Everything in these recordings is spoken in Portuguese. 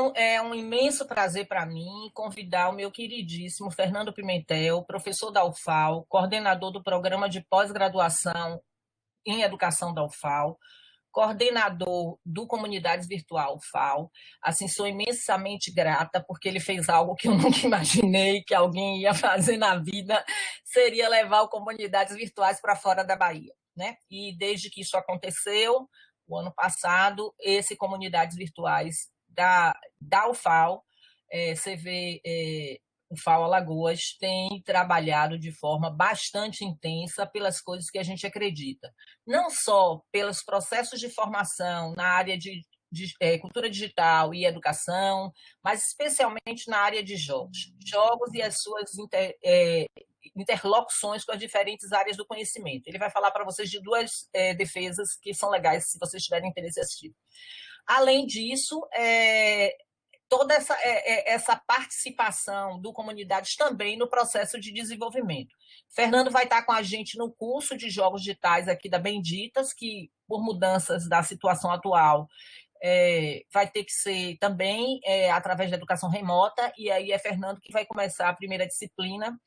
Então, é um imenso prazer para mim convidar o meu queridíssimo Fernando Pimentel, professor da UFAL, coordenador do programa de pós-graduação em educação da UFAL, coordenador do Comunidades Virtual UFAL. Assim, sou imensamente grata, porque ele fez algo que eu nunca imaginei que alguém ia fazer na vida, seria levar o Comunidades Virtuais para fora da Bahia, né? E desde que isso aconteceu, o ano passado, esse Comunidades Virtuais da UFAL, CV UFAL Alagoas, tem trabalhado de forma bastante intensa pelas coisas que a gente acredita. Não só pelos processos de formação na área de cultura digital e educação, mas especialmente na área de jogos. Jogos e as suas interlocuções com as diferentes áreas do conhecimento. Ele vai falar para vocês de duas defesas que são legais, se vocês tiverem interesse em assistir. Além disso, toda essa participação do Comunidades também no processo de desenvolvimento. Fernando vai estar com a gente no curso de jogos digitais aqui da Benditas, que, por mudanças da situação atual, vai ter que ser também através da educação remota, e aí é Fernando que vai começar a primeira disciplina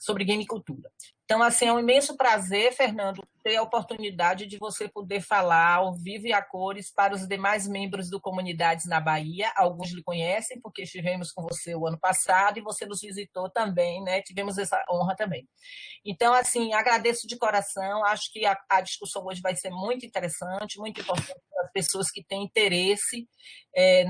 sobre game e cultura. Então, assim, é um imenso prazer, Fernando, ter a oportunidade de você poder falar ao vivo e a cores para os demais membros do Comunidades na Bahia. Alguns lhe conhecem, porque estivemos com você o ano passado e você nos visitou também, né? Tivemos essa honra também. Então, assim, agradeço de coração, acho que a discussão hoje vai ser muito interessante, muito importante para as pessoas que têm interesse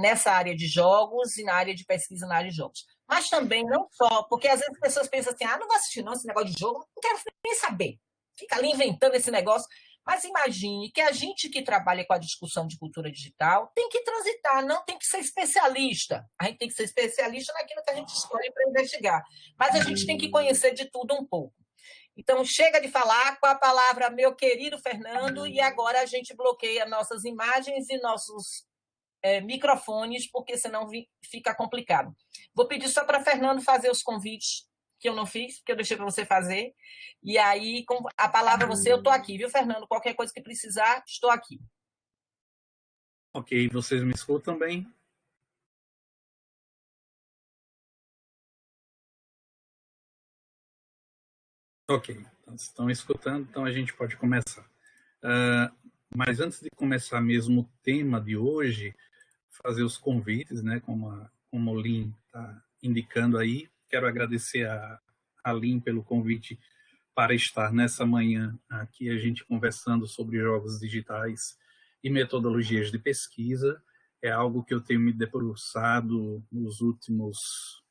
nessa área de jogos e na área de pesquisa na área de jogos. Mas também não só, porque às vezes as pessoas pensam assim, não vou assistir não esse negócio de jogo, não quero nem saber. Fica ali inventando esse negócio. Mas imagine que a gente que trabalha com a discussão de cultura digital tem que transitar, não tem que ser especialista. A gente tem que ser especialista naquilo que a gente escolhe para investigar. Mas a gente tem que conhecer de tudo um pouco. Então, chega de falar com a palavra meu querido Fernando, e agora a gente bloqueia nossas imagens e nossos microfones, porque senão fica complicado. Vou pedir só para Fernando fazer os convites que eu não fiz, que eu deixei para você fazer, e aí, com a palavra você, eu estou aqui, viu, Fernando? Qualquer coisa que precisar, estou aqui. Ok, vocês me escutam bem? Ok, então, estão escutando, então a gente pode começar. Mas antes de começar mesmo o tema de hoje, fazer os convites, né, como o Lin está indicando aí, quero agradecer a Lin pelo convite para estar nessa manhã aqui a gente conversando sobre jogos digitais e metodologias de pesquisa. É algo que eu tenho me debruçado nos últimos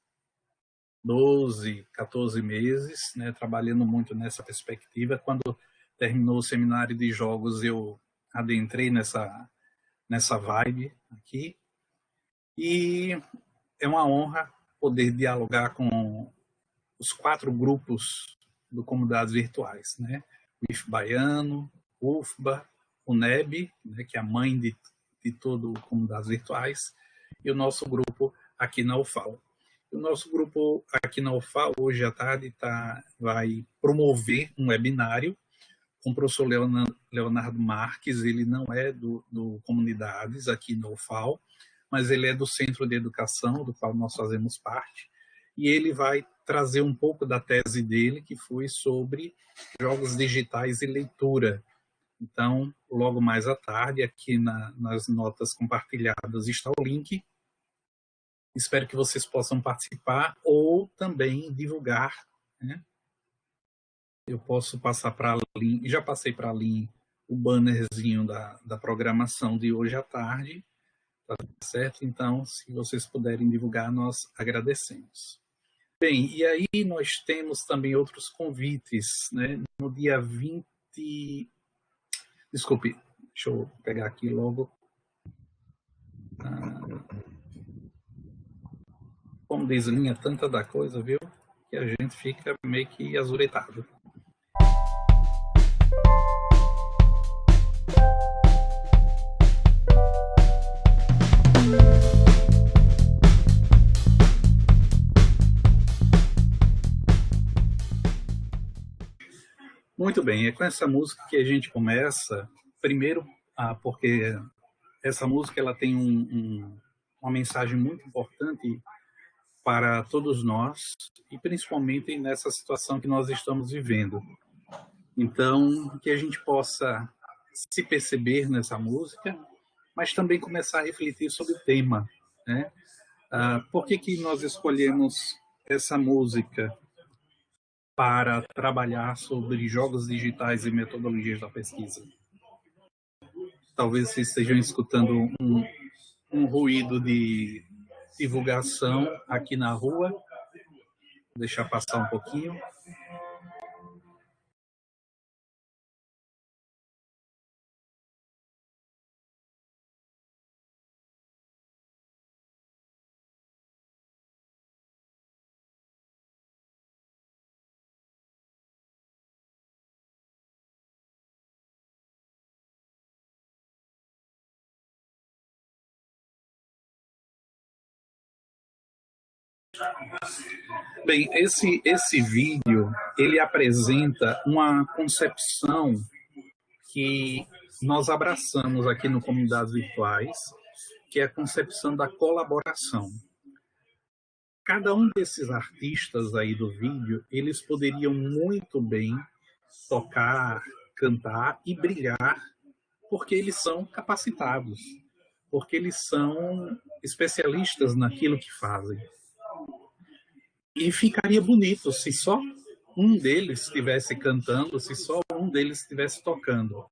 12, 14 meses, né, trabalhando muito nessa perspectiva. Quando terminou o seminário de jogos, eu adentrei nessa vibe aqui. E é uma honra poder dialogar com os 4 grupos do Comunidades Virtuais, né? O IF Baiano, o UFBA, o NEB, né, que é a mãe de todo o Comunidades Virtuais, e o nosso grupo aqui na UFAL. O nosso grupo aqui na UFAL, hoje à tarde, vai promover um webinário com o professor Leonardo Marques. Ele não é do Comunidades aqui na UFAL, mas ele é do Centro de Educação, do qual nós fazemos parte, e ele vai trazer um pouco da tese dele, que foi sobre jogos digitais e leitura. Então, logo mais à tarde, aqui nas notas compartilhadas está o link. Espero que vocês possam participar ou também divulgar, né? Eu posso passar para a Lin, já passei para a Lin o bannerzinho da programação de hoje à tarde, tá certo? Então, se vocês puderem divulgar, nós agradecemos. Bem, e aí nós temos também outros convites, né? No dia 20... Desculpe, deixa eu pegar aqui logo. Como diz Linha, tanta da coisa, viu? Que a gente fica meio que azuretado. Muito bem, é com essa música que a gente começa. Primeiro, porque essa música ela tem uma mensagem muito importante para todos nós, e principalmente nessa situação que nós estamos vivendo. Então, que a gente possa se perceber nessa música, mas também começar a refletir sobre o tema, né? Por que nós escolhemos essa música para trabalhar sobre jogos digitais e metodologias da pesquisa? Talvez vocês estejam escutando um ruído de divulgação aqui na rua. Vou deixar passar um pouquinho. Bem, esse vídeo, ele apresenta uma concepção que nós abraçamos aqui no Comunidades Virtuais, que é a concepção da colaboração. Cada um desses artistas aí do vídeo, eles poderiam muito bem tocar, cantar e brilhar, porque eles são capacitados, porque eles são especialistas naquilo que fazem. E ficaria bonito se só um deles estivesse cantando, se só um deles estivesse tocando.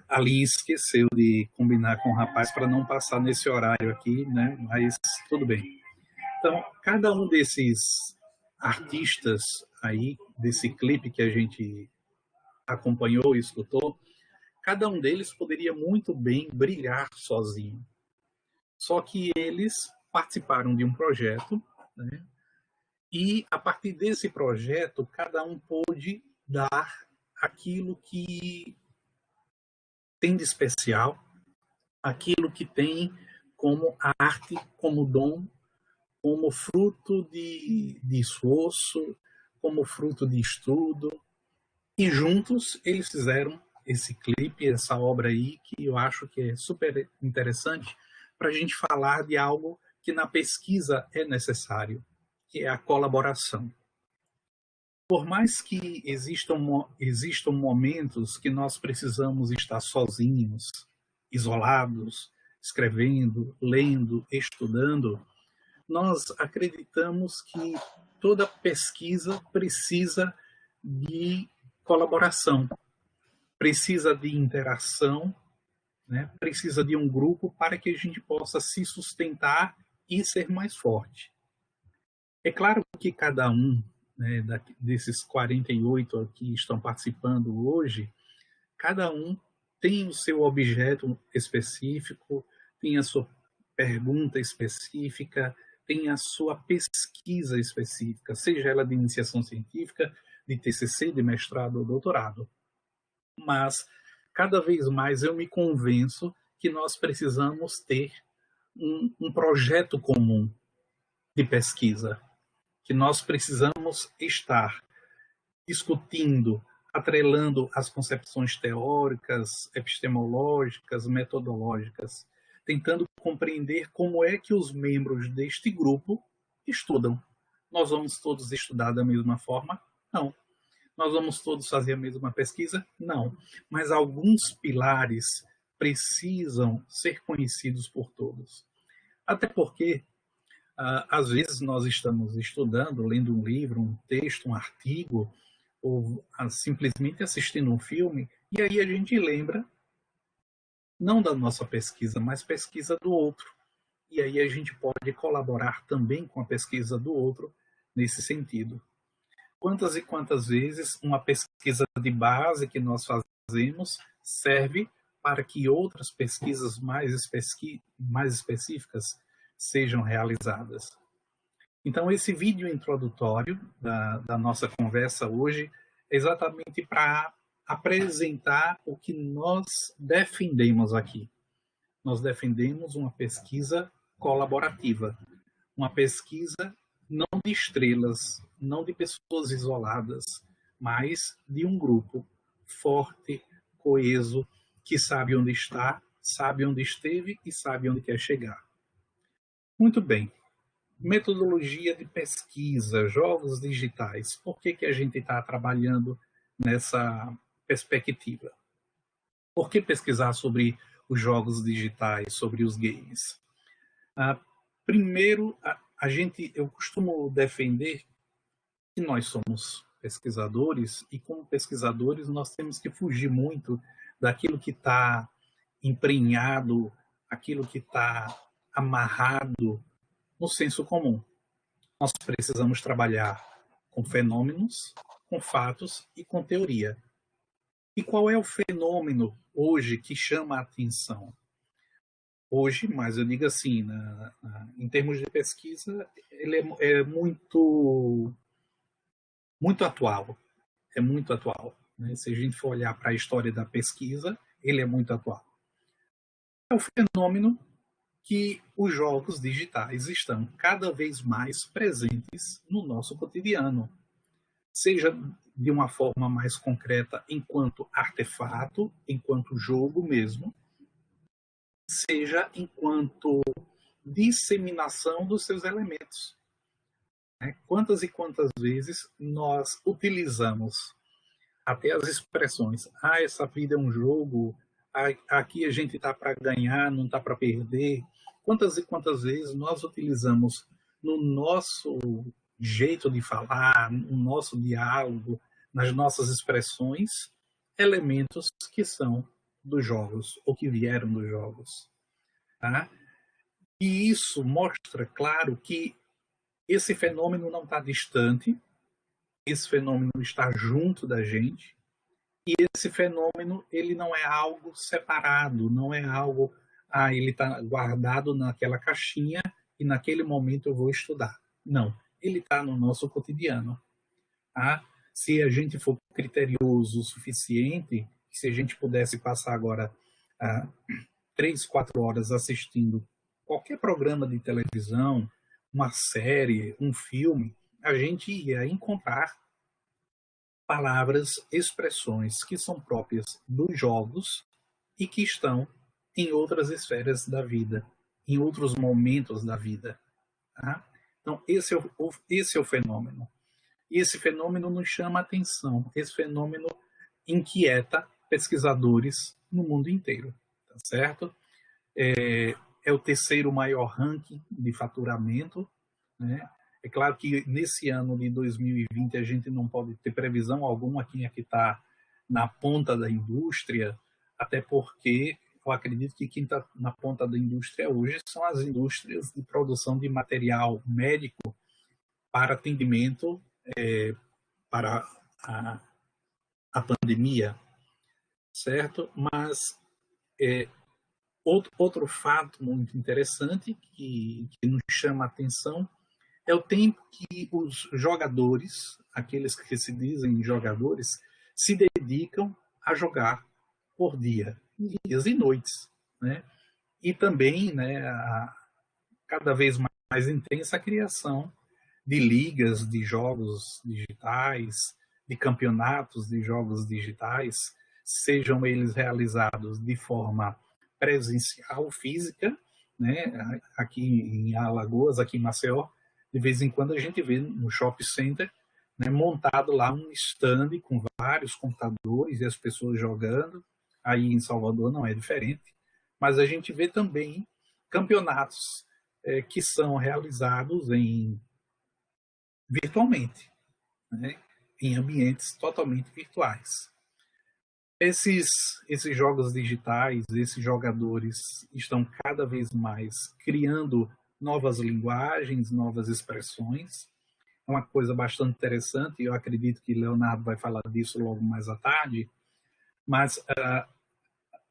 Ali esqueceu de combinar com o rapaz para não passar nesse horário aqui, né? Mas tudo bem. Então, cada um desses artistas aí, desse clipe que a gente acompanhou e escutou, cada um deles poderia muito bem brilhar sozinho. Só que eles participaram de um projeto, né? E a partir desse projeto, cada um pôde dar aquilo que tem de especial, aquilo que tem como arte, como dom, como fruto de esforço, como fruto de estudo. E juntos eles fizeram esse clipe, essa obra aí, que eu acho que é super interessante para a gente falar de algo que na pesquisa é necessário, que é a colaboração. Por mais que existam momentos que nós precisamos estar sozinhos, isolados, escrevendo, lendo, estudando, nós acreditamos que toda pesquisa precisa de colaboração, precisa de interação, né? Precisa de um grupo para que a gente possa se sustentar e ser mais forte. É claro que cada um, né, desses 48 aqui que estão participando hoje, cada um tem o seu objeto específico, tem a sua pergunta específica, tem a sua pesquisa específica, seja ela de iniciação científica, de TCC, de mestrado ou doutorado. Mas, cada vez mais eu me convenço que nós precisamos ter um projeto comum de pesquisa, que nós precisamos estar discutindo, atrelando as concepções teóricas, epistemológicas, metodológicas, tentando compreender como é que os membros deste grupo estudam. Nós vamos todos estudar da mesma forma? Não. Nós vamos todos fazer a mesma pesquisa? Não. Mas alguns pilares precisam ser conhecidos por todos. Até porque às vezes nós estamos estudando, lendo um livro, um texto, um artigo, ou simplesmente assistindo um filme, e aí a gente lembra, não da nossa pesquisa, mas pesquisa do outro. E aí a gente pode colaborar também com a pesquisa do outro nesse sentido. Quantas e quantas vezes uma pesquisa de base que nós fazemos serve para que outras pesquisas mais específicas sejam realizadas. Então, esse vídeo introdutório da nossa conversa hoje exatamente para apresentar o que nós defendemos aqui. Nós defendemos uma pesquisa colaborativa, uma pesquisa não de estrelas, não de pessoas isoladas, mas de um grupo forte, coeso, que sabe onde está, sabe onde esteve e sabe onde quer chegar. Muito bem. Metodologia de pesquisa, jogos digitais. Por que a gente está trabalhando nessa perspectiva? Por que pesquisar sobre os jogos digitais, sobre os games? Primeiro, eu costumo defender que nós somos pesquisadores e, como pesquisadores, nós temos que fugir muito daquilo que está emprenhado, aquilo que está amarrado no senso comum. Nós precisamos trabalhar com fenômenos, com fatos e com teoria. E qual é o fenômeno hoje que chama a atenção? Hoje, mas eu digo assim, em termos de pesquisa, ele é muito atual. É muito atual. Né? Se a gente for olhar para a história da pesquisa, ele é muito atual. É o fenômeno que os jogos digitais estão cada vez mais presentes no nosso cotidiano. Seja de uma forma mais concreta enquanto artefato, enquanto jogo mesmo, seja enquanto disseminação dos seus elementos. Quantas e quantas vezes nós utilizamos até as expressões, essa vida é um jogo, aqui a gente está para ganhar, não está para perder. Quantas e quantas vezes nós utilizamos no nosso jeito de falar, no nosso diálogo, nas nossas expressões, elementos que são dos jogos, ou que vieram dos jogos. Tá? E isso mostra, claro, que esse fenômeno não está distante, esse fenômeno está junto da gente, e esse fenômeno ele não é algo separado, não é algo, ele está guardado naquela caixinha e naquele momento eu vou estudar. Não, ele está no nosso cotidiano. Tá? Se a gente for criterioso o suficiente, se a gente pudesse passar agora 3, 4 horas assistindo qualquer programa de televisão, uma série, um filme, a gente ia encontrar palavras, expressões que são próprias dos jogos e que estão em outras esferas da vida, em outros momentos da vida. Tá? Então, esse é o fenômeno. E esse fenômeno nos chama a atenção. Esse fenômeno inquieta pesquisadores no mundo inteiro. Tá certo? É o terceiro maior ranking de faturamento. Né? É claro que nesse ano de 2020 a gente não pode ter previsão alguma quem é que está na ponta da indústria, até porque eu acredito que quem está na ponta da indústria hoje são as indústrias de produção de material médico para atendimento para a pandemia, certo? Mas outro fato muito interessante que nos chama a atenção é o tempo que os jogadores, aqueles que se dizem jogadores, se dedicam a jogar por dia, dias e noites. Né? E também cada vez mais intensa a criação de ligas de jogos digitais, de campeonatos de jogos digitais, sejam eles realizados de forma presencial, física, né? Aqui em Alagoas, aqui em Maceió, de vez em quando a gente vê no shopping center, né, montado lá um stand com vários computadores e as pessoas jogando. Aí em Salvador não é diferente, mas a gente vê também campeonatos que são realizados virtualmente, né, em ambientes totalmente virtuais. Esses jogos digitais, esses jogadores estão cada vez mais criando novas linguagens, novas expressões. É uma coisa bastante interessante, e eu acredito que Leonardo vai falar disso logo mais à tarde, mas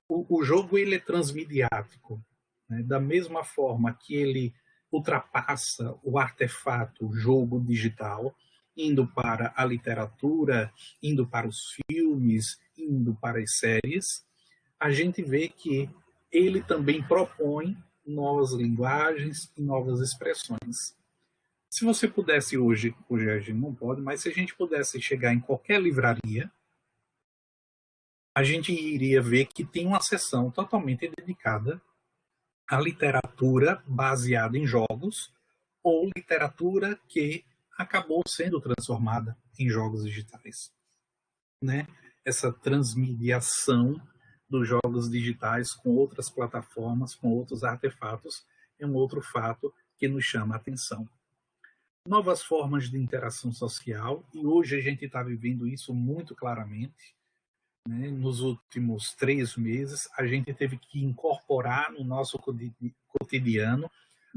o jogo ele é transmediático. Né? Da mesma forma que ele ultrapassa o artefato jogo digital, indo para a literatura, indo para os filmes, indo para as séries, a gente vê que ele também propõe novas linguagens e novas expressões. Se você pudesse hoje a gente não pode, mas se a gente pudesse chegar em qualquer livraria, a gente iria ver que tem uma seção totalmente dedicada à literatura baseada em jogos ou literatura que acabou sendo transformada em jogos digitais, né? Essa transmediação dos jogos digitais com outras plataformas, com outros artefatos, é um outro fato que nos chama a atenção. Novas formas de interação social, e hoje a gente está vivendo isso muito claramente, né? Nos últimos 3 meses, a gente teve que incorporar no nosso cotidiano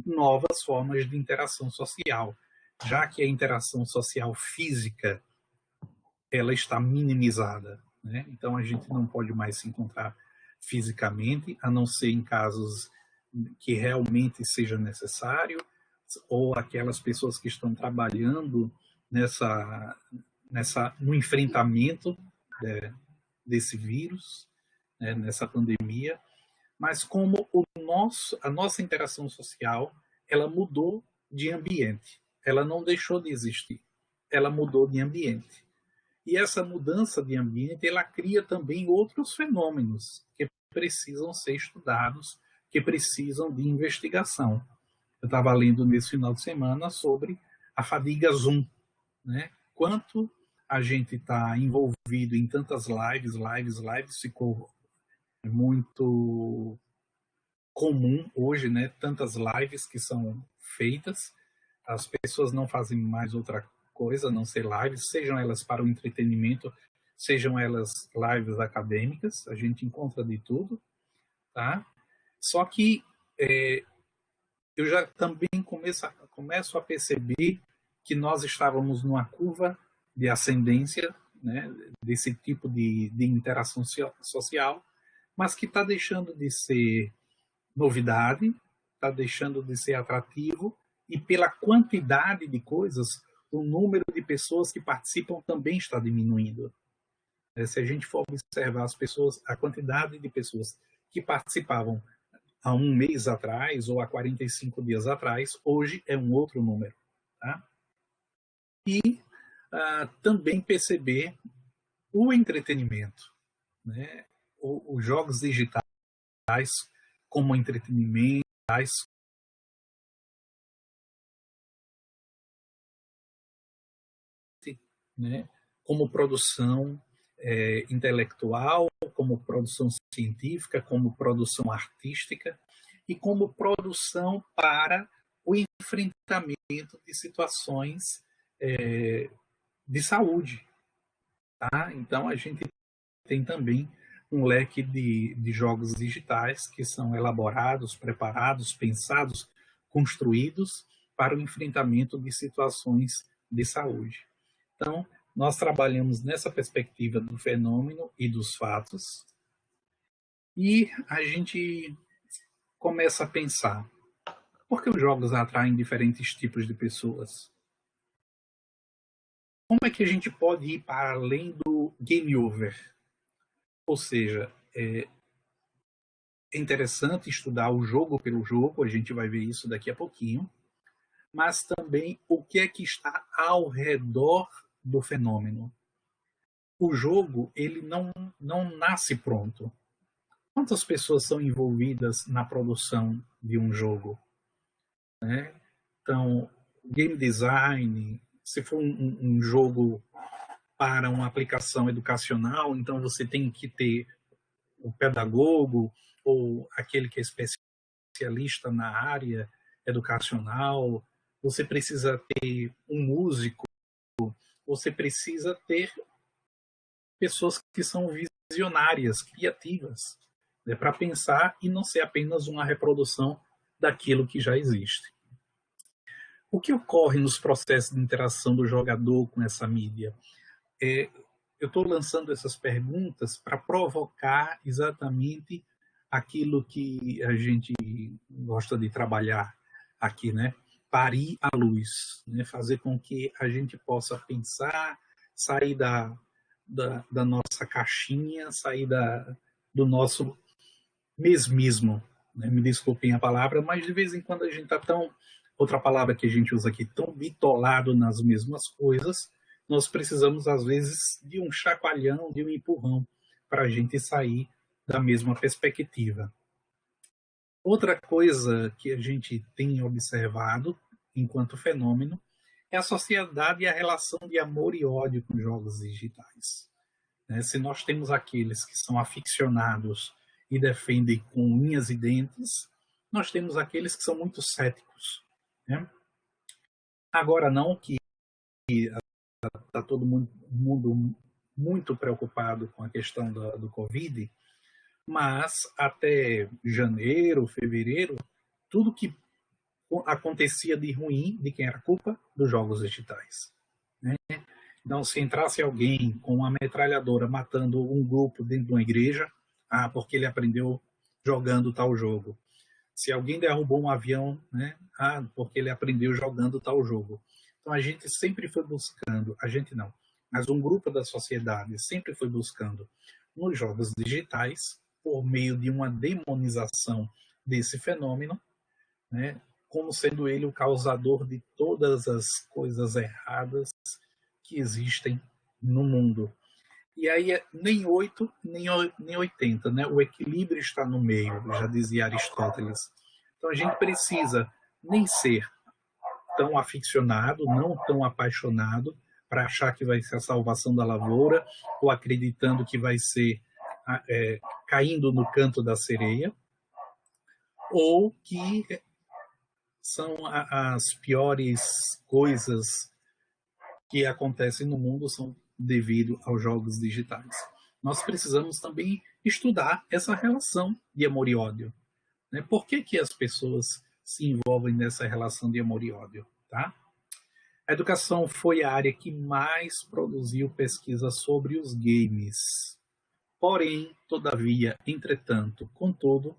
novas formas de interação social, já que a interação social física ela está minimizada, né? Então a gente não pode mais se encontrar fisicamente, a não ser em casos que realmente seja necessário, ou aquelas pessoas que estão trabalhando no enfrentamento desse vírus, né, nessa pandemia, mas como a nossa interação social ela mudou de ambiente, ela não deixou de existir, ela mudou de ambiente. E essa mudança de ambiente, ela cria também outros fenômenos que precisam ser estudados, que precisam de investigação. Eu estava lendo nesse final de semana sobre a fadiga Zoom, né? Quanto a gente está envolvido em tantas lives, ficou muito comum hoje, né? Tantas lives que são feitas, as pessoas não fazem mais outra coisa, não ser lives, sejam elas para o entretenimento, sejam elas lives acadêmicas, a gente encontra de tudo, tá? Só que eu já também começo a perceber que nós estávamos numa curva de ascendência, né, desse tipo de interação social, mas que está deixando de ser novidade, está deixando de ser atrativo, e pela quantidade de coisas, o número de pessoas que participam também está diminuindo. Se a gente for observar a quantidade de pessoas que participavam há 1 mês atrás ou há 45 dias atrás, hoje é um outro número. Tá? E também perceber o entretenimento, né? Os jogos digitais como entretenimento, né? Como produção intelectual, como produção científica, como produção artística e como produção para o enfrentamento de situações de saúde. Tá? Então, a gente tem também um leque de jogos digitais que são elaborados, preparados, pensados, construídos para o enfrentamento de situações de saúde. Então, nós trabalhamos nessa perspectiva do fenômeno e dos fatos, e a gente começa a pensar: por que os jogos atraem diferentes tipos de pessoas? Como é que a gente pode ir para além do game over? Ou seja, é interessante estudar o jogo pelo jogo, a gente vai ver isso daqui a pouquinho, mas também o que é que está ao redor do fenômeno. O jogo, ele não nasce pronto. Quantas pessoas são envolvidas na produção de um jogo? Né? Então, game design, se for um jogo para uma aplicação educacional, então você tem que ter o pedagogo ou aquele que é especialista na área educacional, você precisa ter um músico, você precisa ter pessoas que são visionárias, criativas, né, para pensar e não ser apenas uma reprodução daquilo que já existe. O que ocorre nos processos de interação do jogador com essa mídia? Eu estou lançando essas perguntas para provocar exatamente aquilo que a gente gosta de trabalhar aqui, né? parir a luz, né? Fazer com que a gente possa pensar, sair da nossa caixinha, sair do nosso mesmismo, né? Me desculpem a palavra, mas de vez em quando a gente está tão, outra palavra que a gente usa aqui, tão bitolado nas mesmas coisas, nós precisamos, às vezes, de um chacoalhão, de um empurrão, para a gente sair da mesma perspectiva. Outra coisa que a gente tem observado, enquanto fenômeno, é a sociedade e a relação de amor e ódio com jogos digitais. Se nós temos aqueles que são aficionados e defendem com unhas e dentes, nós temos aqueles que são muito céticos. Né? Agora, não que está todo mundo muito preocupado com a questão do Covid, mas até janeiro, fevereiro, tudo que acontecia de ruim, de quem era culpa? Dos jogos digitais. Né? Então, se entrasse alguém com uma metralhadora matando um grupo dentro de uma igreja, porque ele aprendeu jogando tal jogo. Se alguém derrubou um avião, né? Porque ele aprendeu jogando tal jogo. Então, a gente sempre foi buscando, a gente não, mas um grupo da sociedade sempre foi buscando nos jogos digitais, por meio de uma demonização desse fenômeno, né? Como sendo ele o causador de todas as coisas erradas que existem no mundo. E aí nem 8, nem 80, né? O equilíbrio está no meio, já dizia Aristóteles. Então a gente precisa nem ser tão aficionado, não tão apaixonado, para achar que vai ser a salvação da lavoura, ou acreditando que vai ser caindo no canto da sereia, ou que são as piores coisas que acontecem no mundo são devido aos jogos digitais. Nós precisamos também estudar essa relação de amor e ódio. Né? Por que as pessoas se envolvem nessa relação de amor e ódio? Tá? A educação foi a área que mais produziu pesquisa sobre os games. Porém, todavia, entretanto, contudo,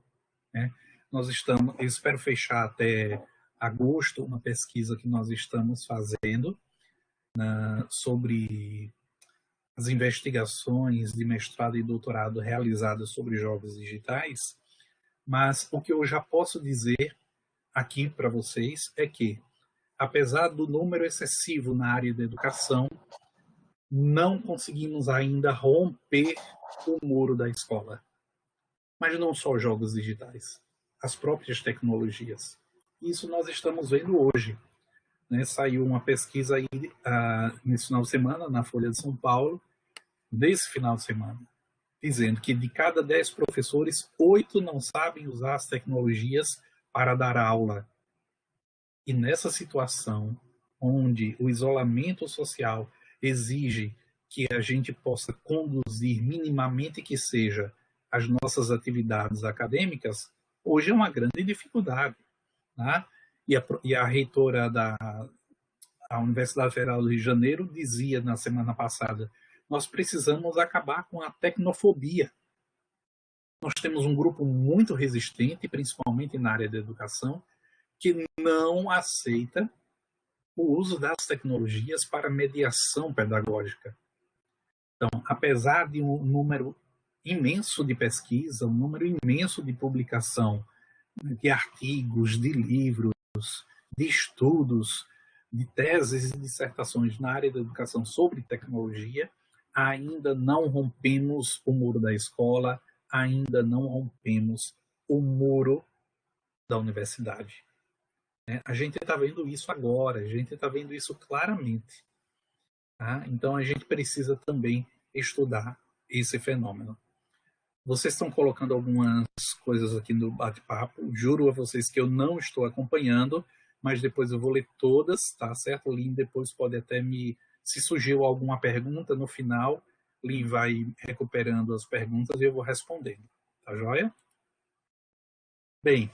né, nós estamos, eu espero fechar até agosto uma pesquisa que nós estamos fazendo sobre as investigações de mestrado e doutorado realizadas sobre jogos digitais, mas o que eu já posso dizer aqui para vocês é que, apesar do número excessivo na área da educação, não conseguimos ainda romper o muro da escola. Mas não só jogos digitais, as próprias tecnologias. Isso nós estamos vendo hoje. Né? Saiu uma pesquisa aí nesse final de semana, na Folha de São Paulo, desse final de semana, dizendo que de cada 10 professores, 8 não sabem usar as tecnologias para dar aula. E nessa situação, onde o isolamento social exige que a gente possa conduzir minimamente que seja as nossas atividades acadêmicas, hoje é uma grande dificuldade. Tá? E a reitora da Universidade Federal do Rio de Janeiro dizia na semana passada: nós precisamos acabar com a tecnofobia. Nós temos um grupo muito resistente, principalmente na área da educação, que não aceita o uso das tecnologias para mediação pedagógica. Então, apesar de um número imenso de pesquisa, um número imenso de publicação de artigos, de livros, de estudos, de teses e dissertações na área da educação sobre tecnologia, ainda não rompemos o muro da escola, ainda não rompemos o muro da universidade. A gente está vendo isso agora, a gente está vendo isso claramente. Tá? Então a gente precisa também estudar esse fenômeno. Vocês estão colocando algumas coisas aqui no bate-papo. Juro a vocês que eu não estou acompanhando, mas depois eu vou ler todas, tá certo? O Lin depois pode até se surgiu alguma pergunta no final, Lin vai recuperando as perguntas e eu vou respondendo. Tá joia? Bem,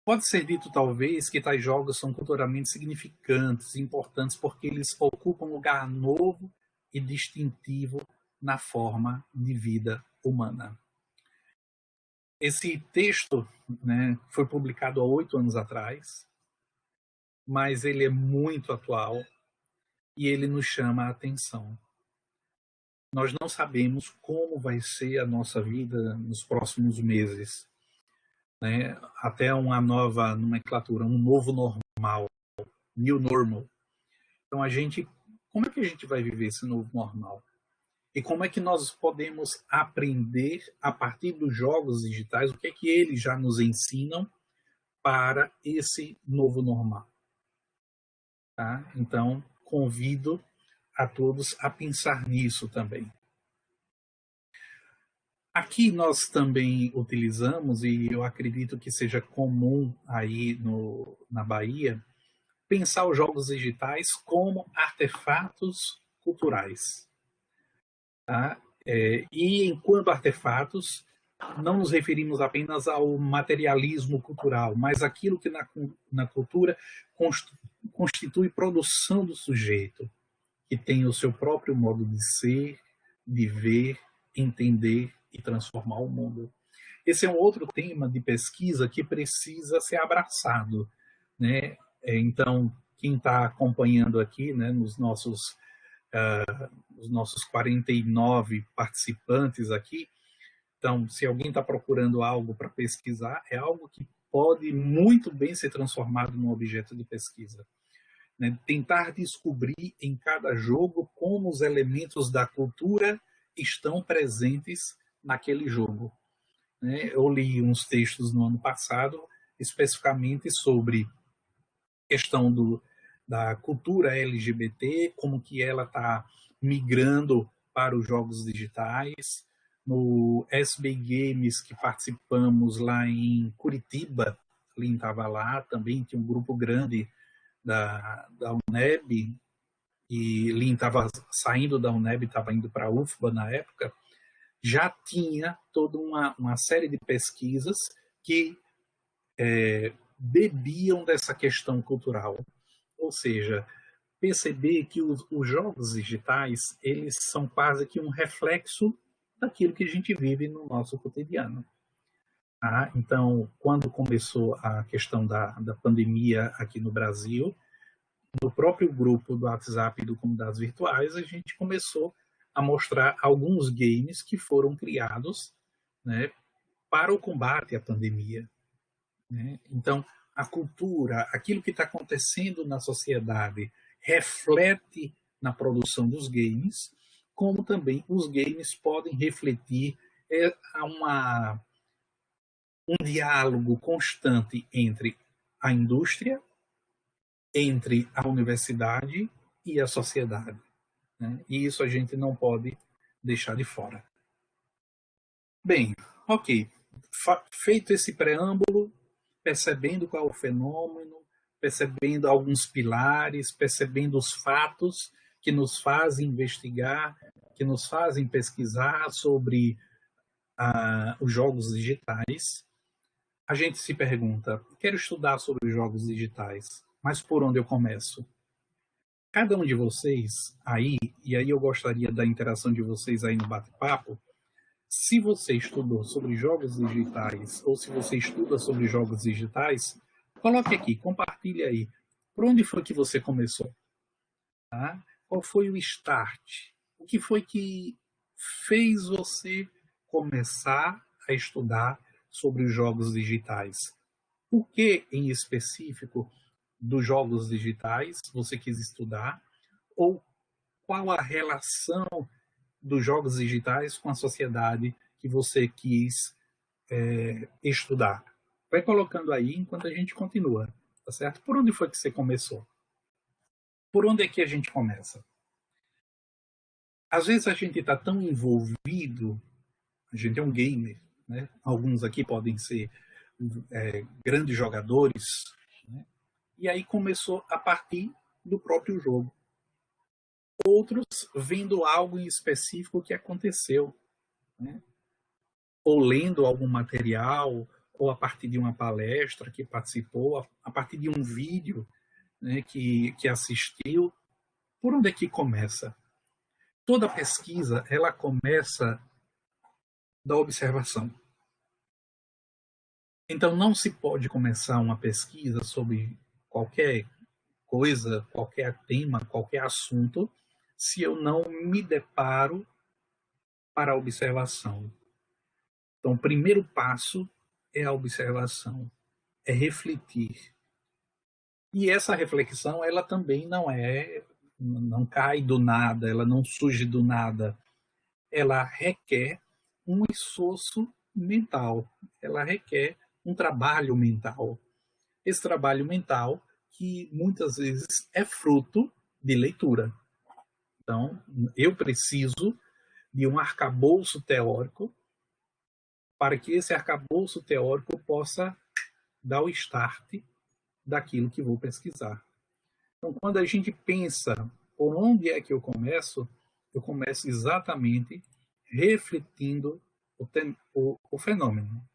pode ser dito, talvez, que tais jogos são culturalmente significantes, importantes, porque eles ocupam um lugar novo e distintivo na forma de vida humana. Esse texto, né, foi publicado há 8 anos atrás, mas ele é muito atual e ele nos chama a atenção. Nós não sabemos como vai ser a nossa vida nos próximos meses, né? Até uma nova nomenclatura, um novo normal, new normal. Então como é que a gente vai viver esse novo normal? E como é que nós podemos aprender a partir dos jogos digitais o que é que eles já nos ensinam para esse novo normal? Tá? Então, convido a todos a pensar nisso também. Aqui nós também utilizamos, e eu acredito que seja comum aí na Bahia, pensar os jogos digitais como artefatos culturais. Tá? E enquanto artefatos, não nos referimos apenas ao materialismo cultural, mas aquilo que na cultura constitui produção do sujeito, que tem o seu próprio modo de ser, de ver, entender e transformar o mundo. Esse é um outro tema de pesquisa que precisa ser abraçado, né? Então, quem está acompanhando aqui, né, os nossos 49 participantes aqui, então, se alguém está procurando algo para pesquisar, é algo que pode muito bem ser transformado num objeto de pesquisa. Né? Tentar descobrir em cada jogo como os elementos da cultura estão presentes naquele jogo. Né? Eu li uns textos no ano passado, especificamente sobre a questão da cultura LGBT, como que ela está migrando para os jogos digitais. No SB Games que participamos lá em Curitiba, Lin estava lá, também tinha um grupo grande da UNEB, e Lin estava saindo da UNEB, estava indo para a UFBA na época, já tinha toda uma série de pesquisas que bebiam dessa questão cultural. Ou seja, perceber que os jogos digitais, eles são quase que um reflexo daquilo que a gente vive no nosso cotidiano. Tá? Então, quando começou a questão da pandemia aqui no Brasil, no próprio grupo do WhatsApp do Comunidades Virtuais, a gente começou a mostrar alguns games que foram criados, né, para o combate à pandemia. Né? Então, a cultura, aquilo que está acontecendo na sociedade, reflete na produção dos games, como também os games podem refletir um diálogo constante entre a indústria, entre a universidade e a sociedade. Né? E isso a gente não pode deixar de fora. Bem, ok. Feito esse preâmbulo, percebendo qual é o fenômeno, percebendo alguns pilares, percebendo os fatos que nos fazem investigar, que nos fazem pesquisar sobre os jogos digitais, a gente se pergunta, quero estudar sobre os jogos digitais, mas por onde eu começo? Cada um de vocês aí, e aí eu gostaria da interação de vocês aí no bate-papo, se você estudou sobre jogos digitais ou se você estuda sobre jogos digitais, coloque aqui, compartilhe aí. Por onde foi que você começou? Tá? Qual foi o start? O que foi que fez você começar a estudar sobre os jogos digitais? Por que, em específico, dos jogos digitais você quis estudar? Ou qual a relação dos jogos digitais com a sociedade que você quis estudar? Vai colocando aí enquanto a gente continua, tá certo? Por onde foi que você começou? Por onde é que a gente começa? Às vezes a gente está tão envolvido, a gente é um gamer, né? Alguns aqui podem ser grandes jogadores, né? E aí começou a partir do próprio jogo. Outros vendo algo em específico que aconteceu, né? Ou lendo algum material, ou a partir de uma palestra que participou, a partir de um vídeo, né, que assistiu. Por onde é que começa? Toda pesquisa ela começa da observação. Então, não se pode começar uma pesquisa sobre qualquer coisa, qualquer tema, qualquer assunto, se eu não me deparo para a observação. Então, o primeiro passo é a observação, é refletir. E essa reflexão, ela também não cai do nada, ela não surge do nada. Ela requer um esforço mental, ela requer um trabalho mental. Esse trabalho mental que muitas vezes é fruto de leitura. Então, eu preciso de um arcabouço teórico para que esse arcabouço teórico possa dar o start daquilo que vou pesquisar. Então, quando a gente pensa por onde é que eu começo exatamente refletindo o fenômeno.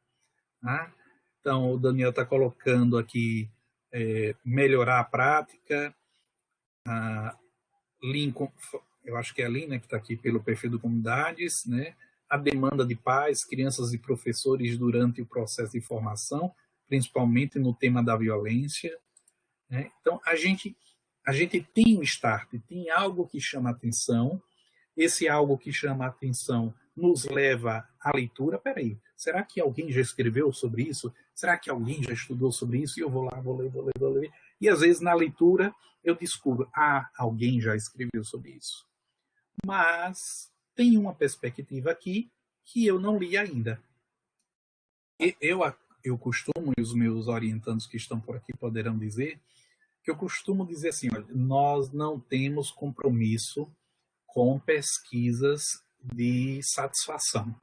Tá? Então, o Daniel está colocando aqui melhorar a prática. Lincoln, eu acho que é a Lina que está aqui pelo perfil do Comunidades, né? A demanda de pais, crianças e professores durante o processo de formação, principalmente no tema da violência. Né? Então, a gente tem um start, tem algo que chama atenção, esse algo que chama atenção nos leva à leitura. Peraí, será que alguém já escreveu sobre isso? Será que alguém já estudou sobre isso? E eu vou lá, vou ler. E às vezes na leitura eu descubro, alguém já escreveu sobre isso. Mas tem uma perspectiva aqui que eu não li ainda. Eu costumo, e os meus orientandos que estão por aqui poderão dizer, que eu costumo dizer assim, olha, nós não temos compromisso com pesquisas de satisfação.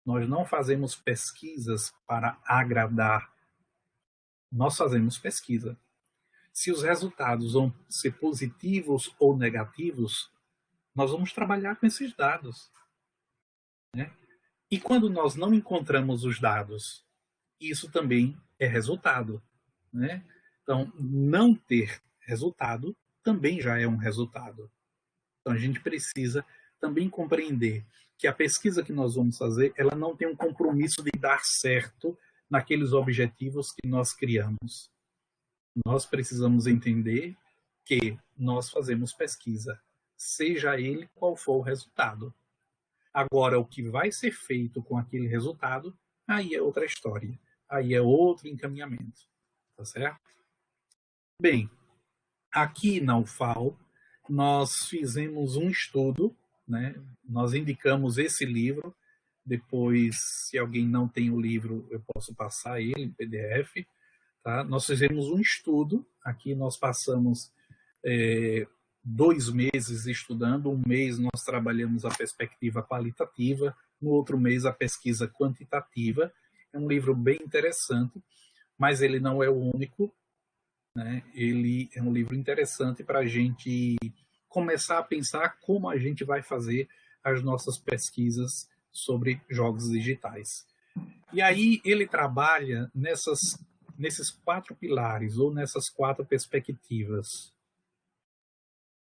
Nós não fazemos pesquisas para agradar. Nós fazemos pesquisa. Se os resultados vão ser positivos ou negativos, nós vamos trabalhar com esses dados. Né? E quando nós não encontramos os dados, isso também é resultado. Né? Então, não ter resultado também já é um resultado. Então, a gente precisa também compreender que a pesquisa que nós vamos fazer, ela não tem um compromisso de dar certo naqueles objetivos que nós criamos. Nós precisamos entender que nós fazemos pesquisa, seja ele qual for o resultado. Agora, o que vai ser feito com aquele resultado, aí é outra história. Aí é outro encaminhamento. Tá certo? Bem, aqui na UFAL, nós fizemos um estudo, né? Nós indicamos esse livro. Depois, se alguém não tem o livro, eu posso passar ele em PDF. Tá? Nós fizemos um estudo. Aqui nós passamos 2 meses estudando. Um mês nós trabalhamos a perspectiva qualitativa, no outro mês a pesquisa quantitativa. É um livro bem interessante, mas ele não é o único. Né? Ele é um livro interessante para a gente começar a pensar como a gente vai fazer as nossas pesquisas sobre jogos digitais. E aí ele trabalha nesses 4 pilares, ou nessas 4 perspectivas.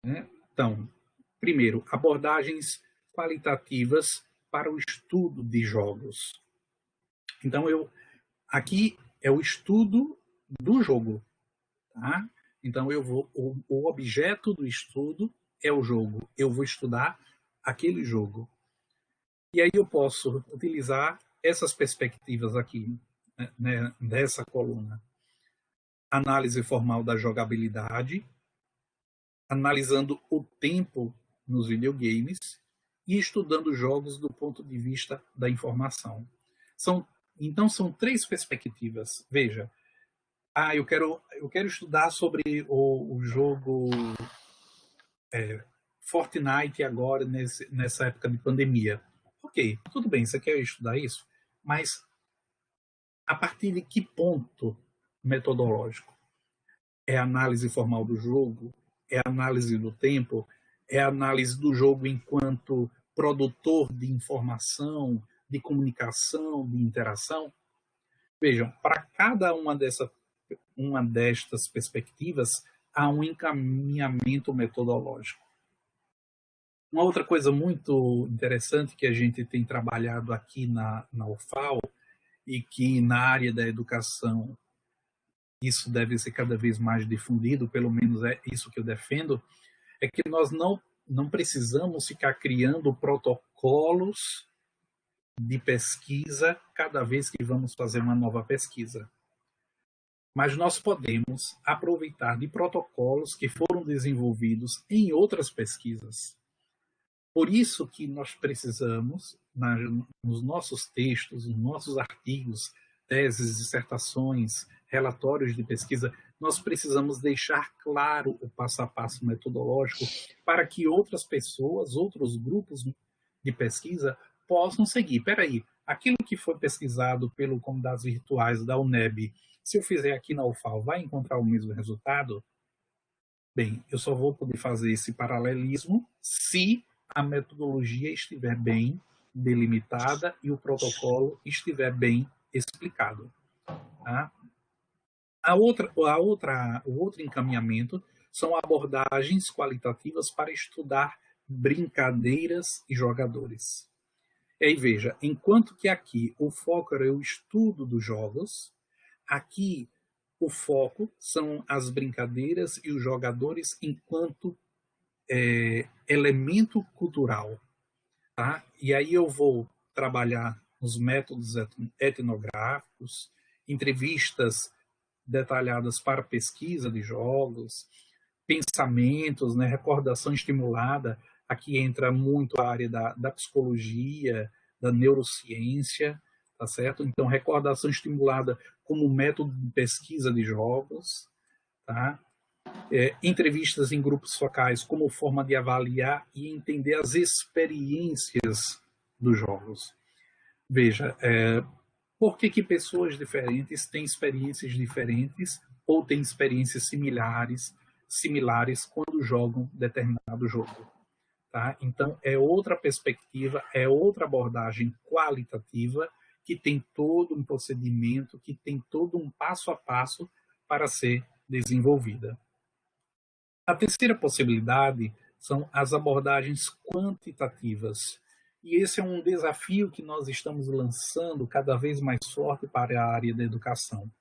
Né? Então, primeiro, abordagens qualitativas para o estudo de jogos. Então, aqui é o estudo do jogo. Tá? Então, o objeto do estudo é o jogo. Eu vou estudar aquele jogo. E aí eu posso utilizar essas perspectivas aqui, né, nessa coluna. Análise formal da jogabilidade, analisando o tempo nos videogames e estudando jogos do ponto de vista da informação. Então, são 3 perspectivas. Veja, eu quero estudar sobre o jogo Fortnite agora, nessa época de pandemia. Ok, tudo bem, você quer estudar isso, mas a partir de que ponto metodológico? É a análise formal do jogo? É a análise do tempo? É a análise do jogo enquanto produtor de informação, de comunicação, de interação? Vejam, para cada uma destas perspectivas, há um encaminhamento metodológico. Uma outra coisa muito interessante que a gente tem trabalhado aqui na UFAL e que na área da educação isso deve ser cada vez mais difundido, pelo menos é isso que eu defendo, é que nós não precisamos ficar criando protocolos de pesquisa cada vez que vamos fazer uma nova pesquisa. Mas nós podemos aproveitar de protocolos que foram desenvolvidos em outras pesquisas. Por isso que nós precisamos, nos nossos textos, nos nossos artigos, teses, dissertações, relatórios de pesquisa, nós precisamos deixar claro o passo a passo metodológico para que outras pessoas, outros grupos de pesquisa possam seguir. Espera aí, aquilo que foi pesquisado pelo Comunidades Virtuais da UNEB, se eu fizer aqui na UFAL, vai encontrar o mesmo resultado? Bem, eu só vou poder fazer esse paralelismo se a metodologia estiver bem delimitada e o protocolo estiver bem explicado. Tá? O outro encaminhamento são abordagens qualitativas para estudar brincadeiras e jogadores. E aí, veja, enquanto que aqui o foco era o estudo dos jogos, aqui o foco são as brincadeiras e os jogadores enquanto elemento cultural. Tá? E aí eu vou trabalhar os métodos etnográficos, entrevistas detalhadas para pesquisa de jogos, pensamentos, né, recordação estimulada. Aqui entra muito a área da psicologia, da neurociência, tá certo? Então, recordação estimulada como método de pesquisa de jogos, tá? Entrevistas em grupos focais como forma de avaliar e entender as experiências dos jogos. Veja, por que pessoas diferentes têm experiências diferentes ou têm experiências similares quando jogam determinado jogo? Tá? Então, é outra perspectiva, é outra abordagem qualitativa que tem todo um procedimento, que tem todo um passo a passo para ser desenvolvida. A terceira possibilidade são as abordagens quantitativas. E esse é um desafio que nós estamos lançando cada vez mais forte para a área da educação.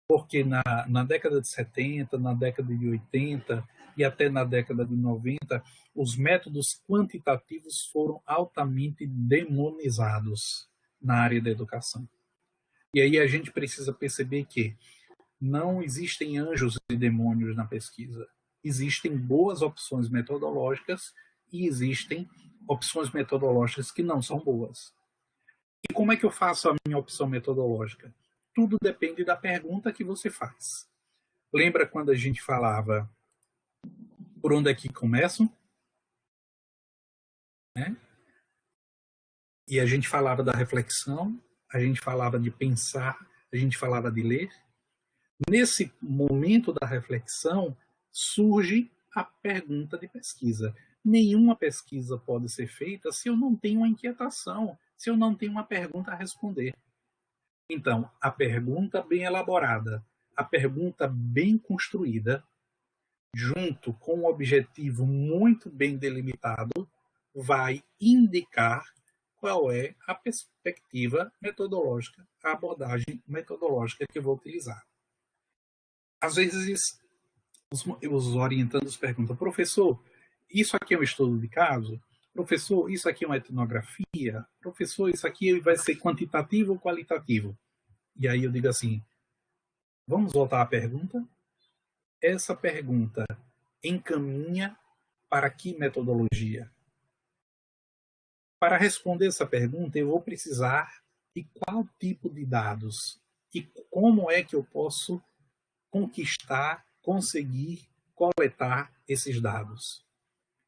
Porque na década de 70, na década de 80 e até na década de 90, os métodos quantitativos foram altamente demonizados na área da educação. E aí a gente precisa perceber que não existem anjos e demônios na pesquisa. Existem boas opções metodológicas e existem opções metodológicas que não são boas. E como é que eu faço a minha opção metodológica? Tudo depende da pergunta que você faz. Lembra quando a gente falava por onde é que começam? Né? E a gente falava da reflexão, a gente falava de pensar, a gente falava de ler. Nesse momento da reflexão, surge a pergunta de pesquisa. Nenhuma pesquisa pode ser feita se eu não tenho uma inquietação, se eu não tenho uma pergunta a responder. Então, a pergunta bem elaborada, a pergunta bem construída, junto com um objetivo muito bem delimitado, vai indicar qual é a perspectiva metodológica, a abordagem metodológica que eu vou utilizar. Às vezes, os orientandos perguntam, professor, isso aqui é um estudo de caso? Professor, isso aqui é uma etnografia? Professor, isso aqui vai ser quantitativo ou qualitativo? E aí eu digo assim, vamos voltar à pergunta? Essa pergunta encaminha para que metodologia? Para responder essa pergunta, eu vou precisar de qual tipo de dados? E como é que eu posso conquistar, conseguir coletar esses dados?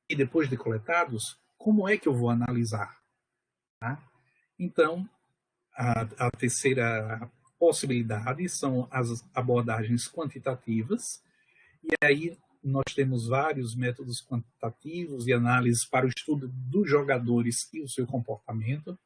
E depois de coletados, como é que eu vou analisar? Tá? Então, a terceira possibilidade são as abordagens quantitativas, e aí nós temos vários métodos quantitativos e análises para o estudo dos jogadores e o seu comportamento.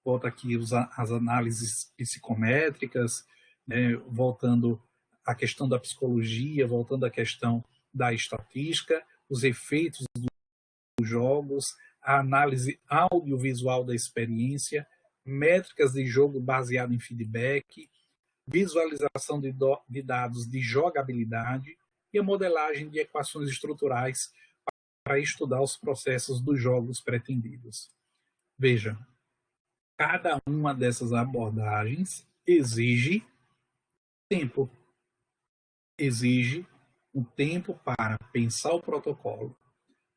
Volta aqui as análises psicométricas, né, voltando à questão da psicologia, voltando à questão da estatística, os efeitos dos jogos, a análise audiovisual da experiência. métricas de jogo baseado em feedback, visualização de dados de jogabilidade e a modelagem de equações estruturais para estudar os processos dos jogos pretendidos. Veja, cada uma dessas abordagens exige tempo. Exige um tempo para pensar o protocolo.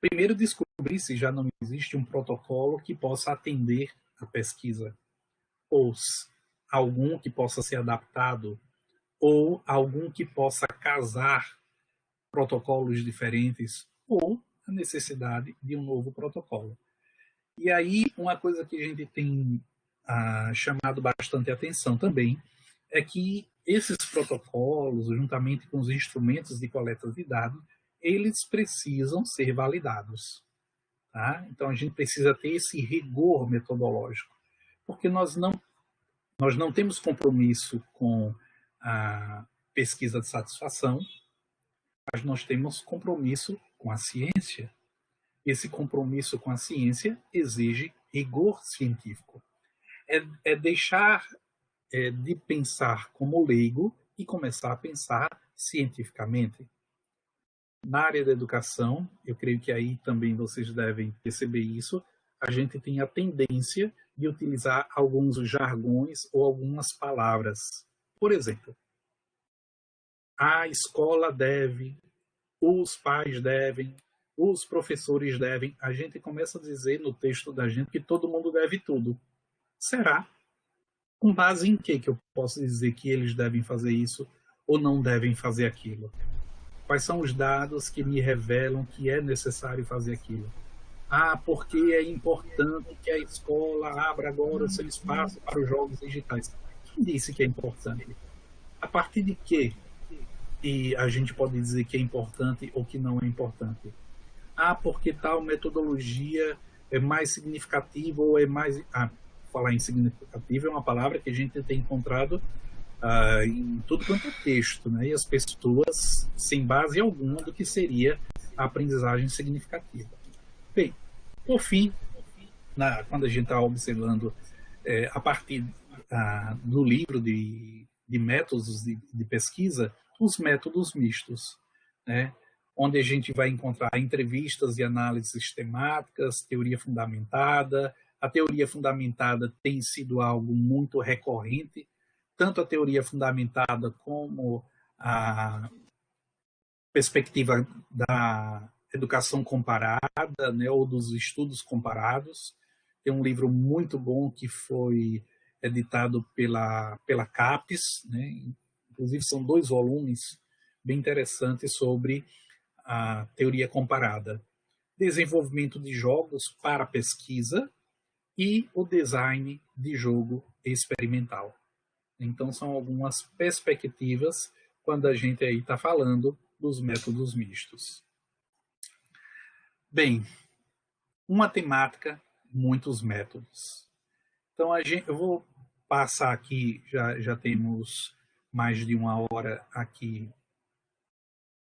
Primeiro, descobrir se já não existe um protocolo que possa atender a pesquisa, ou algum que possa ser adaptado, ou algum que possa casar protocolos diferentes, ou a necessidade de um novo protocolo. E aí, uma coisa que a gente tem chamado bastante atenção também é que esses protocolos, juntamente com os instrumentos de coleta de dados, eles precisam ser validados. Tá? Então, a gente precisa ter esse rigor metodológico, porque nós não temos compromisso com a pesquisa de satisfação, mas nós temos compromisso com a ciência. Esse compromisso com a ciência exige rigor científico. É deixar de pensar como leigo e começar a pensar cientificamente. Na área da educação, eu creio que aí também vocês devem perceber isso, a gente tem a tendência de utilizar alguns jargões ou algumas palavras. Por exemplo, a escola deve, os pais devem, os professores devem. A gente começa a dizer no texto da gente que todo mundo deve tudo. Será? Com base em que eu posso dizer que eles devem fazer isso ou não devem fazer aquilo? Quais são os dados que me revelam que é necessário fazer aquilo? Porque é importante que a escola abra agora o seu espaço para os jogos digitais. Quem disse que é importante? A partir de que e a gente pode dizer que é importante ou que não é importante? Porque tal metodologia é mais significativa ou é mais... falar em significativo é uma palavra que a gente tem encontrado em tudo quanto é texto, né? E as pessoas sem base alguma do que seria a aprendizagem significativa. Bem, por fim, quando a gente está observando a partir do livro de métodos de pesquisa, os métodos mistos, né? Onde a gente vai encontrar entrevistas e análises sistemáticas, teoria fundamentada. A teoria fundamentada tem sido algo muito recorrente, tanto a teoria fundamentada como a perspectiva da educação comparada, né, ou dos estudos comparados. Tem um livro muito bom que foi editado pela CAPES, né? Inclusive são 2 volumes bem interessantes sobre a teoria comparada. Desenvolvimento de jogos para pesquisa e o design de jogo experimental. Então, são algumas perspectivas quando a gente aí está falando dos métodos mistos. Bem, uma temática, muitos métodos. Então, eu vou passar aqui, já temos mais de 1 hora aqui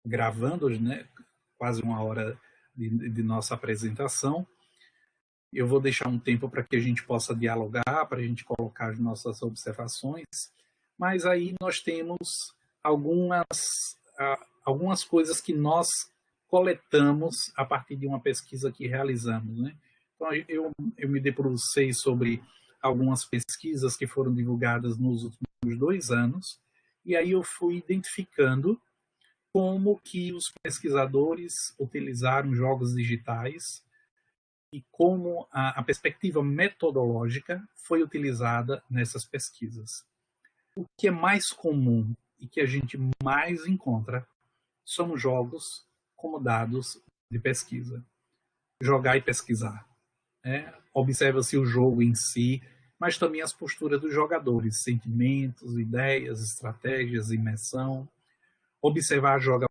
gravando, né? Quase 1 hora de nossa apresentação. Eu vou deixar um tempo para que a gente possa dialogar, para a gente colocar as nossas observações, mas aí nós temos algumas coisas que nós coletamos a partir de uma pesquisa que realizamos, né? Então, eu me debrucei sobre algumas pesquisas que foram divulgadas nos últimos 2 anos, e aí eu fui identificando como que os pesquisadores utilizaram jogos digitais e como a perspectiva metodológica foi utilizada nessas pesquisas. O que é mais comum e que a gente mais encontra são jogos como dados de pesquisa. Jogar e pesquisar. Observa-se o jogo em si, mas também as posturas dos jogadores, sentimentos, ideias, estratégias, imersão. Observar a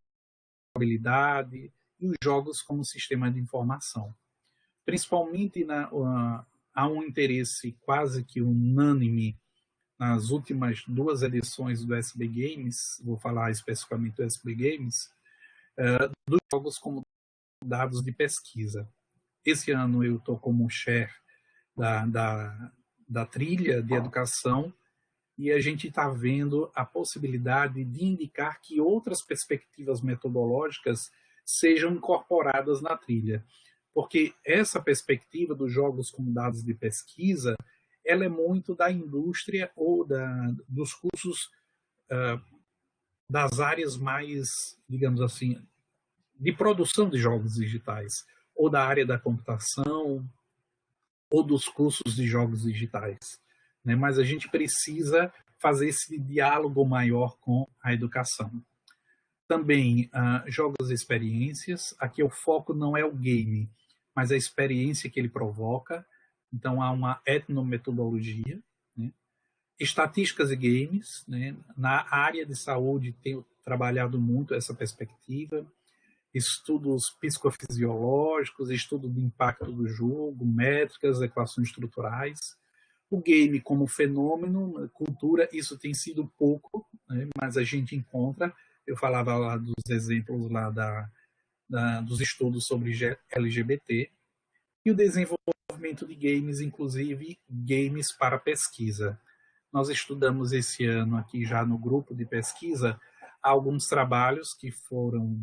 jogabilidade e os jogos como sistema de informação. Principalmente há um interesse quase que unânime nas últimas 2 edições do SB Games, vou falar especificamente do SB Games, dos jogos como dados de pesquisa. Esse ano eu estou como chair da trilha de educação, e a gente está vendo a possibilidade de indicar que outras perspectivas metodológicas sejam incorporadas na trilha. Porque essa perspectiva dos jogos como dados de pesquisa, ela é muito da indústria ou dos cursos das áreas mais, digamos assim, de produção de jogos digitais, ou da área da computação, ou dos cursos de jogos digitais. Né? Mas a gente precisa fazer esse diálogo maior com a educação. Também jogos e experiências. Aqui o foco não é o game, mas a experiência que ele provoca. Então há uma etnometodologia. Né? Estatísticas e games. Né? Na área de saúde tenho trabalhado muito essa perspectiva. Estudos psicofisiológicos, estudo de impacto do jogo, métricas, equações estruturais. O game como fenômeno, cultura, isso tem sido pouco, né, mas a gente encontra. Eu falava lá dos exemplos lá dos estudos sobre LGBT. E o desenvolvimento de games, inclusive games para pesquisa. Nós estudamos esse ano aqui já no grupo de pesquisa alguns trabalhos que foram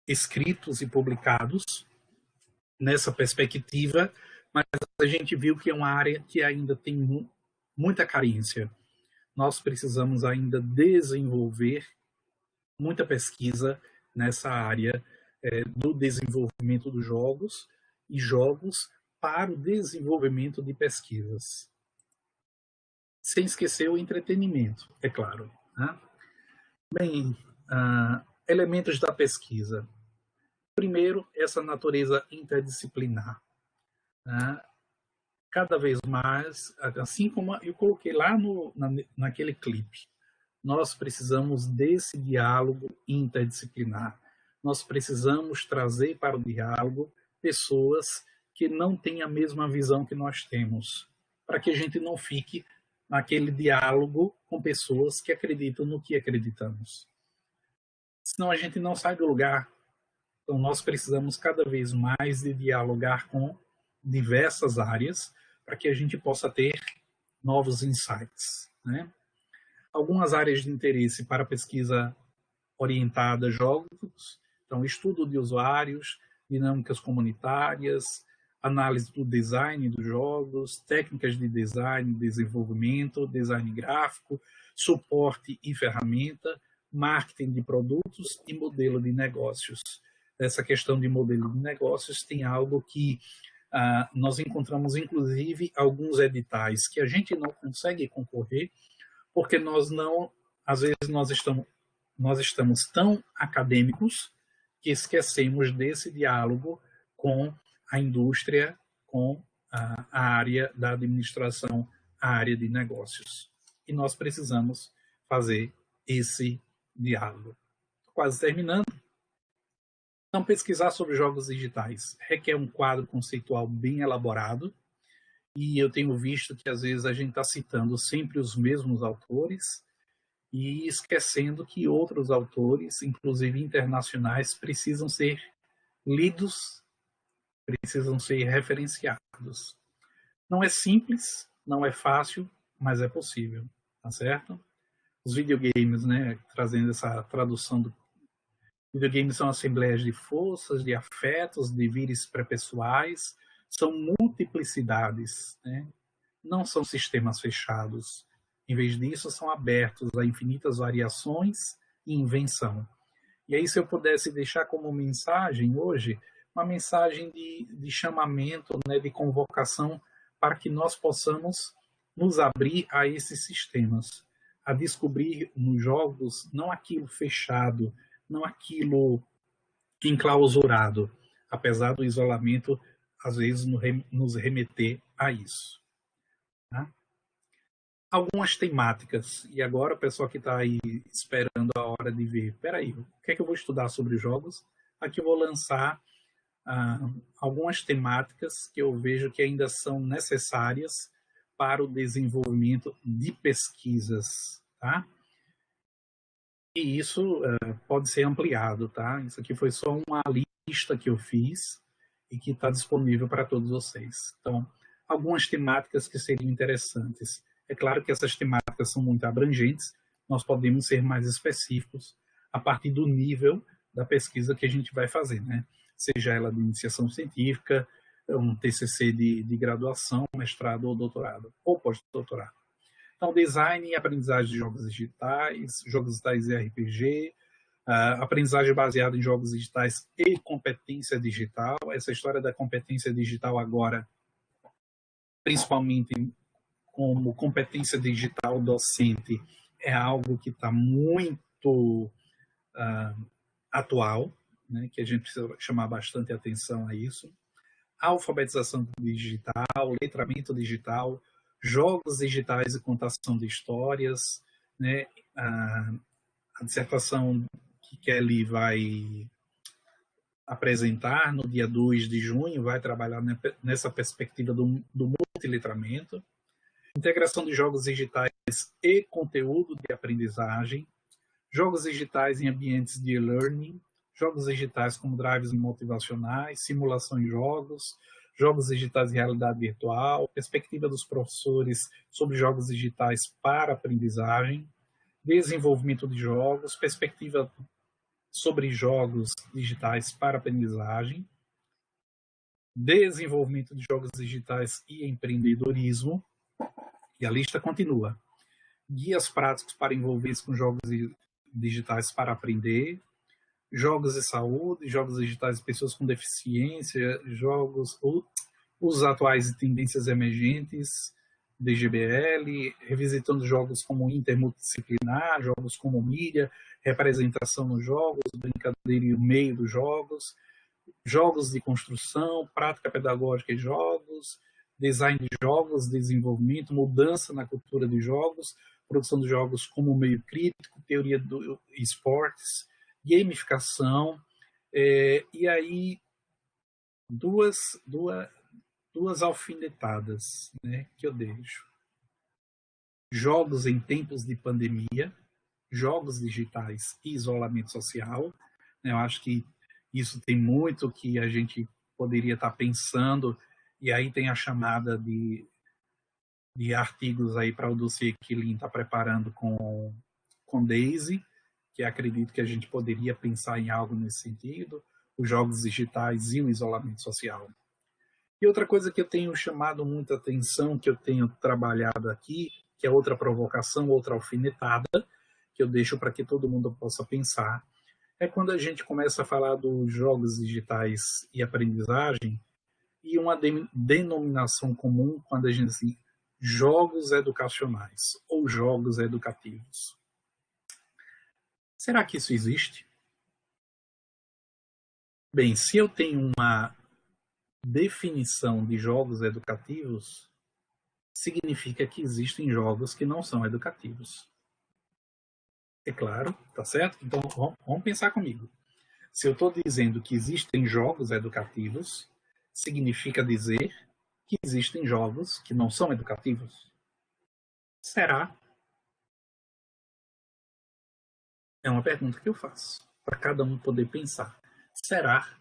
escritos e publicados nessa perspectiva, mas a gente viu que é uma área que ainda tem muita carência. Nós precisamos ainda desenvolver muita pesquisa nessa área do desenvolvimento dos jogos e jogos para o desenvolvimento de pesquisas. Sem esquecer o entretenimento, é claro. Né? Bem, elementos da pesquisa. Primeiro, essa natureza interdisciplinar. Né? Cada vez mais, assim como eu coloquei lá naquele clipe, nós precisamos desse diálogo interdisciplinar. Nós precisamos trazer para o diálogo pessoas que não têm a mesma visão que nós temos, para que a gente não fique naquele diálogo com pessoas que acreditam no que acreditamos. Senão a gente não sai do lugar. Então nós precisamos cada vez mais de dialogar com diversas áreas para que a gente possa ter novos insights. Né? Algumas áreas de interesse para pesquisa orientada a jogos, então estudo de usuários, dinâmicas comunitárias, análise do design dos jogos, técnicas de design, desenvolvimento, design gráfico, suporte e ferramenta, marketing de produtos e modelo de negócios. Essa questão de modelo de negócios tem algo que nós encontramos, inclusive, alguns editais que a gente não consegue concorrer, porque às vezes nós estamos tão acadêmicos que esquecemos desse diálogo com a indústria, com a área da administração, a área de negócios. E nós precisamos fazer esse diálogo. Quase terminando. Então, pesquisar sobre jogos digitais requer um quadro conceitual bem elaborado, e eu tenho visto que às vezes a gente está citando sempre os mesmos autores e esquecendo que outros autores, inclusive internacionais, precisam ser lidos, precisam ser referenciados. Não é simples, não é fácil, mas é possível, tá certo? Os videogames, né, trazendo essa tradução do videogames são assembleias de forças, de afetos, de vires pré-pessoais, são multiplicidades, né? Não são sistemas fechados. Em vez disso, são abertos a infinitas variações e invenção. E aí, se eu pudesse deixar como mensagem hoje, uma mensagem de chamamento, né, de convocação, para que nós possamos nos abrir a esses sistemas, a descobrir nos jogos não aquilo fechado, não aquilo enclausurado, apesar do isolamento, às vezes, nos remeter a isso. Tá? Algumas temáticas, e agora o pessoal que está aí esperando a hora de ver, peraí, o que é que eu vou estudar sobre jogos? Aqui eu vou lançar algumas temáticas que eu vejo que ainda são necessárias para o desenvolvimento de pesquisas, tá? E isso pode ser ampliado, tá? Isso aqui foi só uma lista que eu fiz e que está disponível para todos vocês. Então, algumas temáticas que seriam interessantes. É claro que essas temáticas são muito abrangentes, nós podemos ser mais específicos a partir do nível da pesquisa que a gente vai fazer, né? Seja ela de iniciação científica, um TCC de graduação, mestrado ou doutorado, ou pós-doutorado. Então, design e aprendizagem de jogos digitais e RPG, aprendizagem baseada em jogos digitais e competência digital. Essa história da competência digital agora, principalmente como competência digital docente, é algo que está muito atual, né, que a gente precisa chamar bastante atenção a isso. Alfabetização digital, letramento digital, jogos digitais e contação de histórias, né, a dissertação que Kelly vai apresentar no dia 2 de junho vai trabalhar nessa perspectiva do multiletramento, integração de jogos digitais e conteúdo de aprendizagem, jogos digitais em ambientes de e-learning, jogos digitais como drives motivacionais, simulação em jogos, jogos digitais em realidade virtual, perspectiva dos professores sobre jogos digitais para aprendizagem, desenvolvimento de jogos, perspectiva sobre jogos digitais para aprendizagem, desenvolvimento de jogos digitais e empreendedorismo, e a lista continua. Guias práticos para envolver-se com jogos digitais para aprender, jogos de saúde, jogos digitais de pessoas com deficiência, os atuais e tendências emergentes, DGBL, revisitando jogos como intermultidisciplinar, jogos como mídia, representação nos jogos, brincadeira e o meio dos jogos, jogos de construção, prática pedagógica e jogos, design de jogos, desenvolvimento, mudança na cultura de jogos, produção de jogos como meio crítico, teoria do esportes, gamificação, e aí duas alfinetadas, né, que eu deixo. Jogos em tempos de pandemia, jogos digitais e isolamento social. Eu acho que isso tem muito que a gente poderia estar pensando, e aí tem a chamada de artigos aí para o dossiê que Lynn está preparando com Daisy, que acredito que a gente poderia pensar em algo nesse sentido, os jogos digitais e o isolamento social. E outra coisa que eu tenho chamado muita atenção, que eu tenho trabalhado aqui, que é outra provocação, outra alfinetada, que eu deixo para que todo mundo possa pensar, é quando a gente começa a falar dos jogos digitais e aprendizagem, e uma denominação comum quando a gente diz jogos educacionais ou jogos educativos. Será que isso existe? Bem, se eu tenho uma definição de jogos educativos, significa que existem jogos que não são educativos. É claro, tá certo? Então, vamos pensar comigo. Se eu estou dizendo que existem jogos educativos, significa dizer que existem jogos que não são educativos? Será? É uma pergunta que eu faço, para cada um poder pensar. Será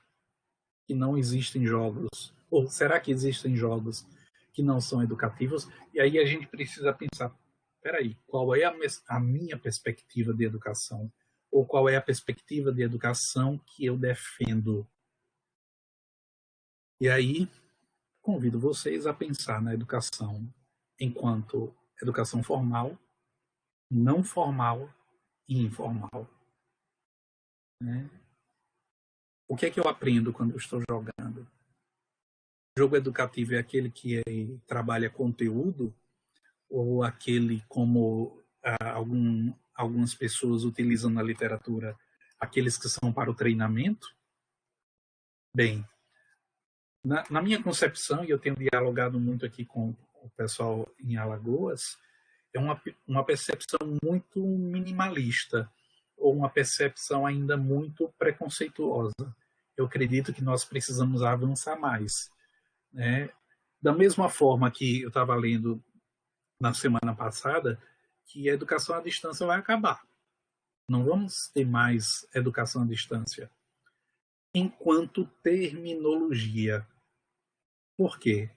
que não existem jogos? Ou será que existem jogos que não são educativos? E aí a gente precisa pensar, peraí, qual é a minha perspectiva de educação? Ou qual é a perspectiva de educação que eu defendo? E aí, convido vocês a pensar na educação enquanto educação formal, não formal e informal. Né? O que é que eu aprendo quando eu estou jogando? O jogo educativo é aquele que trabalha conteúdo ou aquele como algumas pessoas utilizam na literatura, aqueles que são para o treinamento? Bem, na minha concepção, e eu tenho dialogado muito aqui com o pessoal em Alagoas, é uma percepção muito minimalista, ou uma percepção ainda muito preconceituosa. Eu acredito que nós precisamos avançar mais. Né? Da mesma forma que eu estava lendo na semana passada, que a educação à distância vai acabar. Não vamos ter mais educação à distância. Enquanto terminologia. Por quê?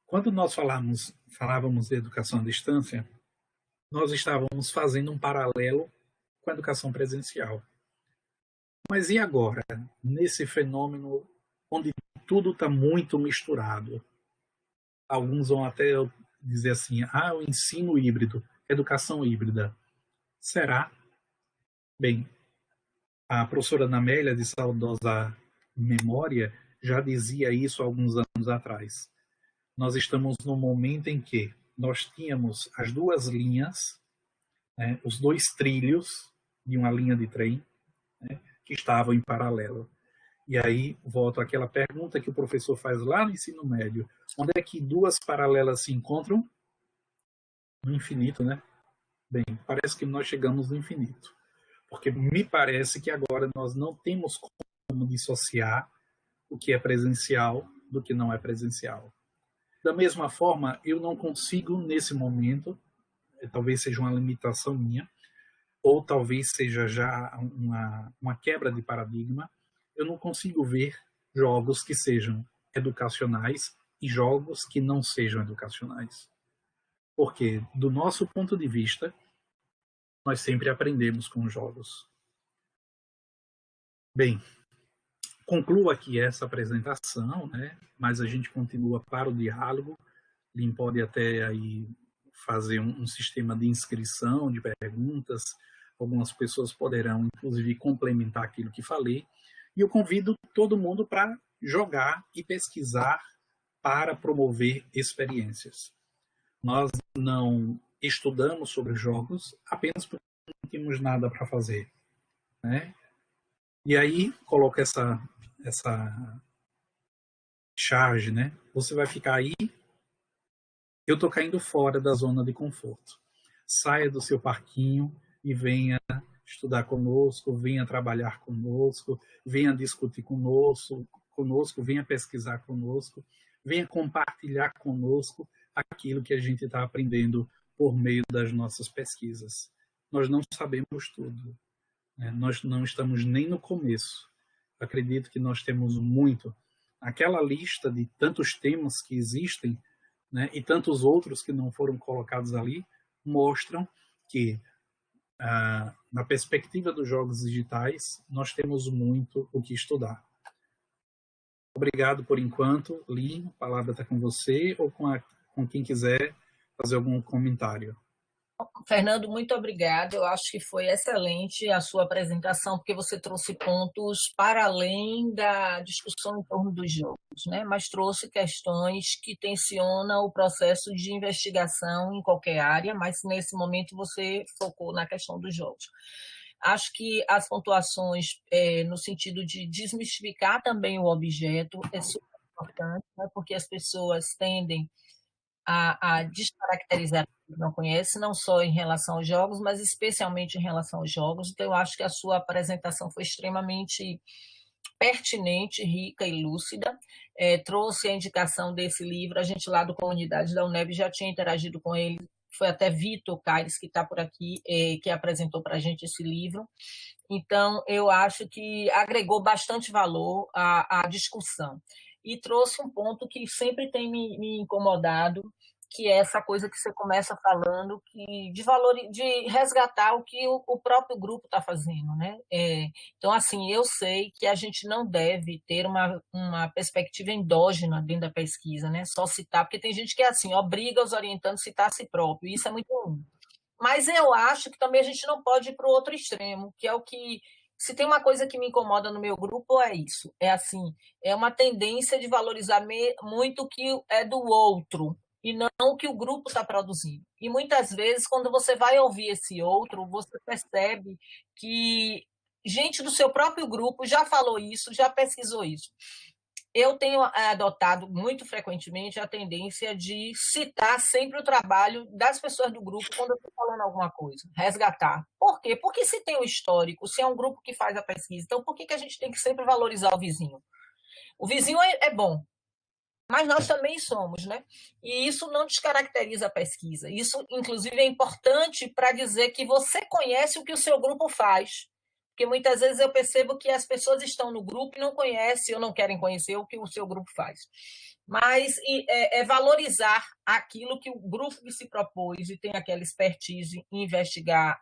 Quando nós falávamos de educação à distância, nós estávamos fazendo um paralelo com a educação presencial. Mas e agora, nesse fenômeno onde tudo está muito misturado? Alguns vão até dizer assim, o ensino híbrido, educação híbrida. Será? Bem, a professora Namélia, de saudosa memória, já dizia isso há alguns anos atrás. Nós estamos no momento em que nós tínhamos as duas linhas, né, os dois trilhos de uma linha de trem, né, que estavam em paralelo. E aí, volto àquela pergunta que o professor faz lá no ensino médio. Onde é que duas paralelas se encontram? No infinito, né? Bem, parece que nós chegamos no infinito. Porque me parece que agora nós não temos como dissociar o que é presencial do que não é presencial. Da mesma forma, eu não consigo, nesse momento, talvez seja uma limitação minha, ou talvez seja já uma quebra de paradigma, eu não consigo ver jogos que sejam educacionais e jogos que não sejam educacionais. Porque, do nosso ponto de vista, nós sempre aprendemos com os jogos. Bem, concluo aqui essa apresentação, né? Mas a gente continua para o diálogo. Lin pode até aí fazer um sistema de inscrição de perguntas. Algumas pessoas poderão, inclusive, complementar aquilo que falei. E eu convido todo mundo para jogar e pesquisar para promover experiências. Nós não estudamos sobre jogos apenas porque não temos nada para fazer, né? E aí coloca essa charge, né? Você vai ficar aí, eu estou caindo fora da zona de conforto. Saia do seu parquinho e venha estudar conosco, venha trabalhar conosco, venha discutir conosco, venha pesquisar conosco, venha compartilhar conosco aquilo que a gente está aprendendo por meio das nossas pesquisas. Nós não sabemos tudo, né? Nós não estamos nem no começo. Acredito que nós temos muito. Aquela lista de tantos temas que existem, né, e tantos outros que não foram colocados ali, mostram que, na perspectiva dos jogos digitais, nós temos muito o que estudar. Obrigado por enquanto. Lin, a palavra está com você ou com quem quiser fazer algum comentário. Fernando, muito obrigada. Eu acho que foi excelente a sua apresentação, porque você trouxe pontos para além da discussão em torno dos jogos, né? Mas trouxe questões que tensionam o processo de investigação em qualquer área, mas nesse momento você focou na questão dos jogos. Acho que as pontuações, no sentido de desmistificar também o objeto, é super importante, né? Porque as pessoas tendem a descaracterizar quem não conhece, não só em relação aos jogos, mas especialmente em relação aos jogos. Então, eu acho que a sua apresentação foi extremamente pertinente, rica e lúcida. Trouxe a indicação desse livro, a gente lá do Comunidade da UNEB já tinha interagido com ele, foi até Vitor Caires, que está por aqui, que apresentou para a gente esse livro. Então, eu acho que agregou bastante valor à discussão. E trouxe um ponto que sempre tem me incomodado, que é essa coisa que você começa falando de resgatar o que o próprio grupo está fazendo, né? Então, assim, eu sei que a gente não deve ter uma perspectiva endógena dentro da pesquisa, né? Só citar, porque tem gente que é assim, obriga os orientandos a citar a si próprio, e isso é muito ruim. Mas eu acho que também a gente não pode ir para o outro extremo, que é o que. Se tem uma coisa que me incomoda no meu grupo, é isso. É assim, é uma tendência de valorizar muito o que é do outro e não o que o grupo está produzindo. E muitas vezes, quando você vai ouvir esse outro, você percebe que gente do seu próprio grupo já falou isso, já pesquisou isso. Eu tenho adotado muito frequentemente a tendência de citar sempre o trabalho das pessoas do grupo quando eu estou falando alguma coisa, resgatar. Por quê? Porque se tem o histórico, se é um grupo que faz a pesquisa, então por que a gente tem que sempre valorizar o vizinho? O vizinho é bom, mas nós também somos, né? E isso não descaracteriza a pesquisa. Isso, inclusive, é importante para dizer que você conhece o que o seu grupo faz. Porque muitas vezes eu percebo que as pessoas estão no grupo e não conhecem ou não querem conhecer o que o seu grupo faz. mas é valorizar aquilo que o grupo que se propôs e tem aquela expertise em investigar,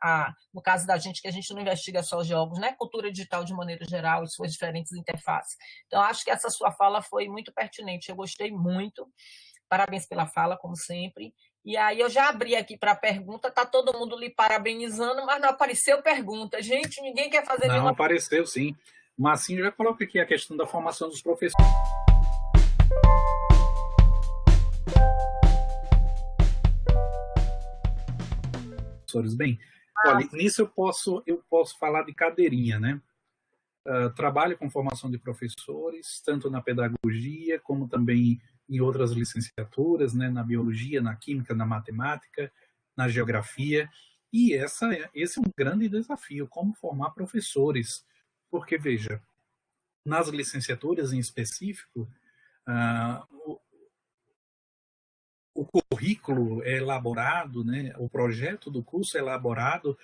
no caso da gente, que a gente não investiga só jogos, né? Cultura digital de maneira geral e suas diferentes interfaces. Então, acho que essa sua fala foi muito pertinente, eu gostei muito. Parabéns pela fala, como sempre. E aí eu já abri aqui para a pergunta, tá todo mundo lhe parabenizando, mas não apareceu pergunta. Gente, ninguém quer fazer Não, nenhuma. apareceu sim. Mas sim, já coloca aqui a questão da formação dos professores. Bem, olha, nisso eu posso falar de cadeirinha, né? Trabalho com formação de professores, tanto na pedagogia, como também em outras licenciaturas, né? Na biologia, na química, na matemática, na geografia. E esse é um grande desafio, como formar professores. Porque, veja, nas licenciaturas em específico, o currículo é elaborado, né? O projeto do curso é elaborado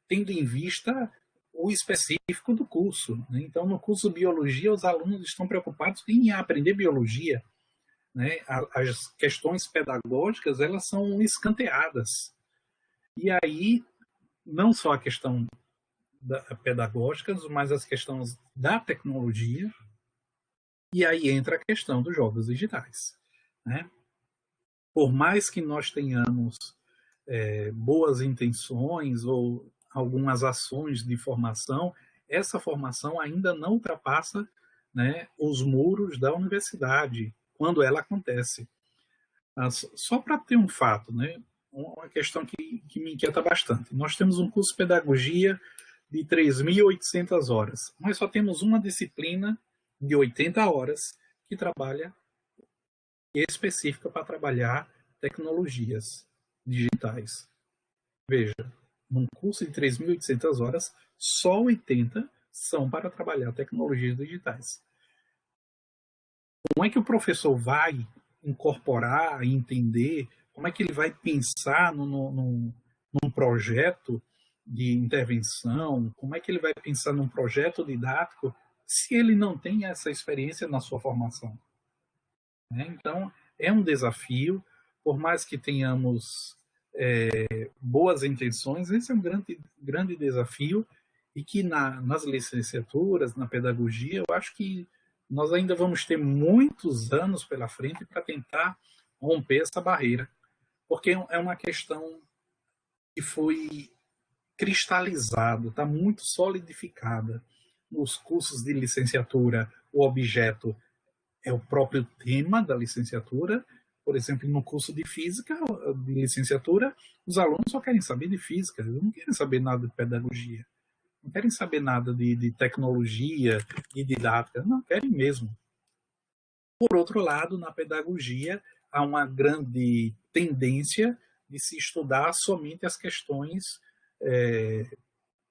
tendo em vista o específico do curso, né? Então, no curso de biologia, os alunos estão preocupados em aprender biologia, né? As questões pedagógicas, elas são escanteadas. E aí, não só a questão pedagógica, mas as questões da tecnologia, e aí entra a questão dos jogos digitais, né? Por mais que nós tenhamos boas intenções ou algumas ações de formação, essa formação ainda não ultrapassa, né, os muros da universidade quando ela acontece. Só para ter um fato, né, uma questão que me inquieta bastante. Nós temos um curso de pedagogia de 3.800 horas, mas só temos uma disciplina de 80 horas que trabalha específica para trabalhar tecnologias digitais. Veja, num curso de 3.800 horas, só 80 são para trabalhar tecnologias digitais. Como é que o professor vai incorporar, entender, como é que ele vai pensar num projeto de intervenção, como é que ele vai pensar num projeto didático, se ele não tem essa experiência na sua formação? Né? Então, é um desafio, por mais que tenhamos boas intenções, esse é um grande desafio e que nas licenciaturas, na pedagogia, eu acho que nós ainda vamos ter muitos anos pela frente para tentar romper essa barreira, porque é uma questão que foi cristalizada, está muito solidificada. Nos cursos de licenciatura, o objeto é o próprio tema da licenciatura. Por exemplo, no curso de física, de licenciatura, os alunos só querem saber de física, eles não querem saber nada de pedagogia, não querem saber nada de tecnologia, de didática, não querem mesmo. Por outro lado, na pedagogia, há uma grande tendência de se estudar somente as questões,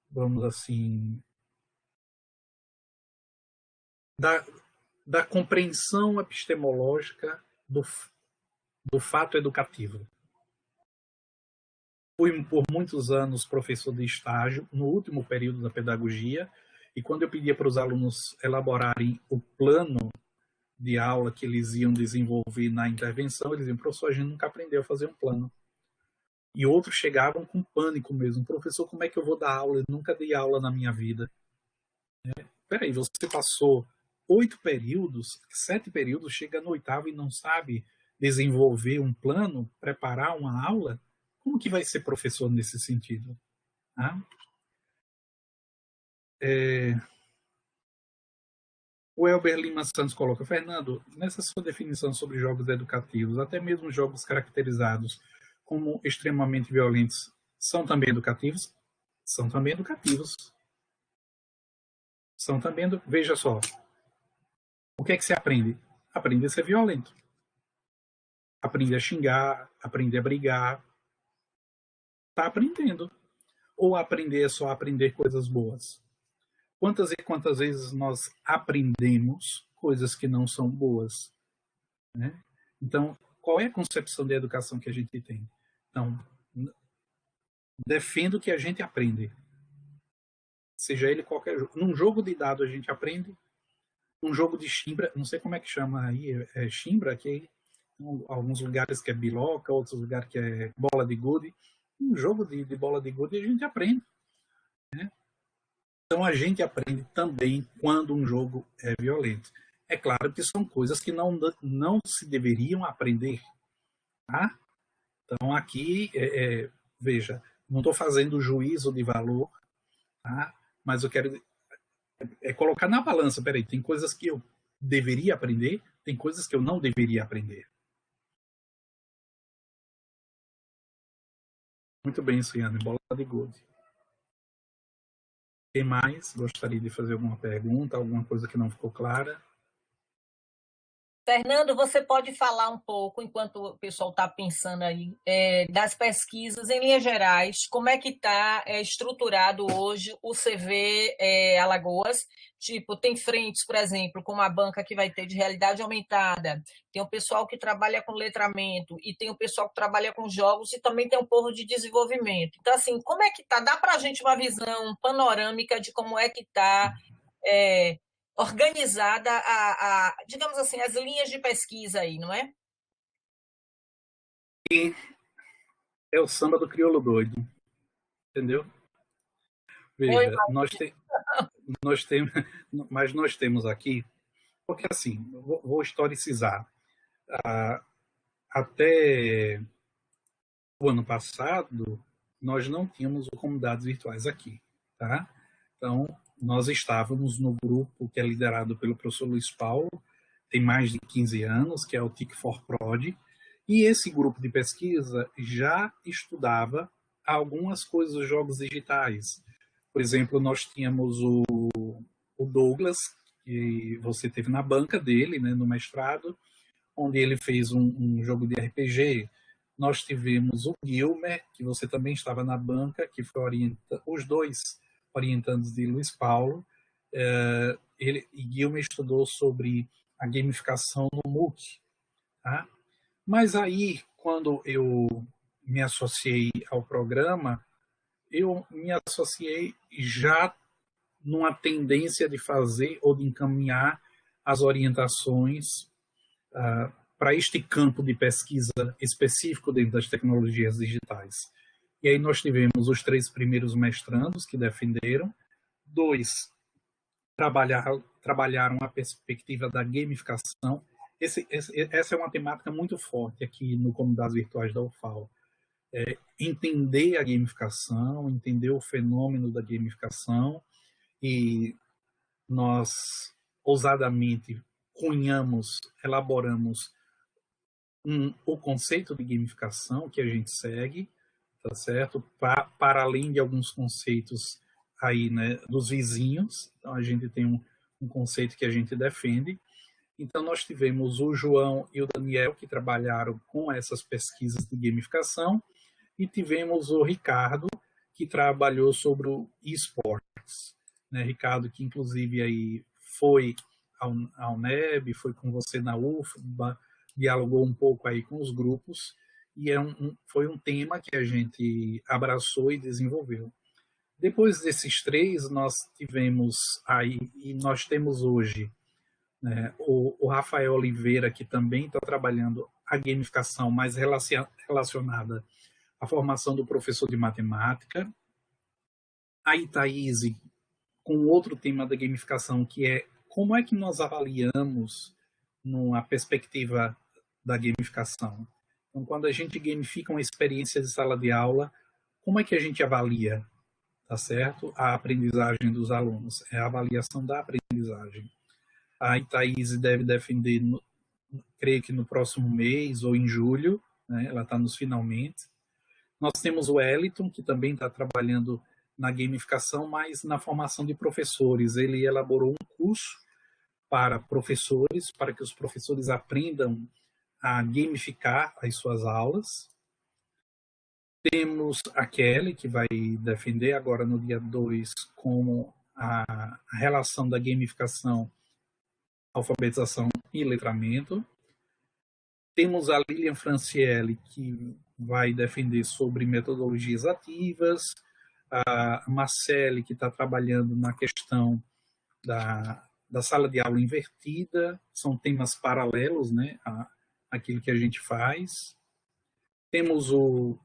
vamos assim, da, da compreensão epistemológica do fato educativo. Fui por muitos anos professor de estágio, no último período da pedagogia, e quando eu pedia para os alunos elaborarem o plano de aula que eles iam desenvolver na intervenção, eles diziam: professor, a gente nunca aprendeu a fazer um plano. E outros chegavam com pânico mesmo: professor, como é que eu vou dar aula? Eu nunca dei aula na minha vida. Peraí, você passou 8 períodos, 7 períodos, chega no 8º e não sabe desenvolver um plano, preparar uma aula? Como que vai ser professor nesse sentido? Ah? O Elber Lima Santos coloca: Fernando, nessa sua definição sobre jogos educativos, até mesmo jogos caracterizados como extremamente violentos, são também educativos? São também educativos. São também. Veja só, o que é que você aprende? Aprende a ser violento. Aprende a xingar, aprende a brigar. Está aprendendo. Ou aprender é só aprender coisas boas? Quantas e quantas vezes nós aprendemos coisas que não são boas? Né? Então, qual é a concepção de educação que a gente tem? Então, defendo que a gente aprende. Seja ele qualquer jogo. Num jogo de dado a gente aprende, um jogo de chimbra, não sei como é que chama aí, chimbra, que alguns lugares que é biloca, outros lugares que é bola de gude. Um jogo de bola de gude a gente aprende. Né? Então a gente aprende também quando um jogo é violento. É claro que são coisas que não se deveriam aprender. Tá? Então aqui, veja, não estou fazendo juízo de valor, tá? Mas eu quero colocar na balança, peraí, tem coisas que eu deveria aprender, tem coisas que eu não deveria aprender. Muito bem, Suiane, bola de gude. Quem mais gostaria de fazer alguma pergunta, alguma coisa que não ficou clara? Fernando, você pode falar um pouco, enquanto o pessoal está pensando aí, das pesquisas em linhas gerais, como é que está estruturado hoje o CV Alagoas? Tipo, tem frentes, por exemplo, como a banca que vai ter de realidade aumentada, tem o pessoal que trabalha com letramento, e tem o pessoal que trabalha com jogos, e também tem o povo de desenvolvimento. Então, assim, como é que está? Dá para a gente uma visão panorâmica de como é que está organizada digamos assim, as linhas de pesquisa aí, não é? E é o samba do crioulo doido, entendeu? Oi, Veja, nós temos, mas nós temos aqui, porque assim, vou historicizar. Até o ano passado, nós não tínhamos comunidades virtuais aqui, tá? Então, nós estávamos no grupo que é liderado pelo professor Luiz Paulo, tem mais de 15 anos, que é o TIC4PROD, e esse grupo de pesquisa já estudava algumas coisas dos jogos digitais. Por exemplo, nós tínhamos o Douglas, que você teve na banca dele, né, no mestrado, onde ele fez um jogo de RPG. Nós tivemos o Gilmer, que você também estava na banca, que foi os dois orientandos de Luiz Paulo. E Gilmer estudou sobre a gamificação no MOOC. Tá? Mas aí, quando eu me associei ao programa, eu me associei já numa tendência de fazer ou de encaminhar as orientações para este campo de pesquisa específico dentro das tecnologias digitais. E aí nós tivemos os 3 primeiros mestrandos que defenderam, 2 trabalharam a perspectiva da gamificação. Essa é uma temática muito forte aqui no Comunidades Virtuais da UFAL. Entender a gamificação, entender o fenômeno da gamificação, e nós ousadamente elaboramos o conceito de gamificação que a gente segue, tá certo? Para além de alguns conceitos aí, né, dos vizinhos, então a gente tem um conceito que a gente defende. Então nós tivemos o João e o Daniel que trabalharam com essas pesquisas de gamificação, e tivemos o Ricardo que trabalhou sobre o esportes, né? Ricardo que inclusive aí foi ao NEB, foi com você na UFBA, dialogou um pouco aí com os grupos, e foi um tema que a gente abraçou e desenvolveu. Depois desses 3, nós tivemos aí, e nós temos hoje, né, o Rafael Oliveira, que também está trabalhando a gamificação mais relacionada à formação do professor de matemática. A Itaíse, com outro tema da gamificação, que é como é que nós avaliamos numa perspectiva da gamificação. Então, quando a gente gamifica uma experiência de sala de aula, como é que a gente avalia, tá certo? A aprendizagem dos alunos, é a avaliação da aprendizagem. A Itaíse deve defender, creio que no próximo mês ou em julho, né? Ela está nos finalmente. Nós temos o Wellington, que também está trabalhando na gamificação, mas na formação de professores. Ele elaborou um curso para professores, para que os professores aprendam a gamificar as suas aulas. Temos a Kelly, que vai defender agora no dia 2 como a relação da gamificação, alfabetização e letramento. Temos a Lilian Franciele, que vai defender sobre metodologias ativas. A Marcele, que está trabalhando na questão da sala de aula invertida, são temas paralelos, né, àquilo que a gente faz. Temos o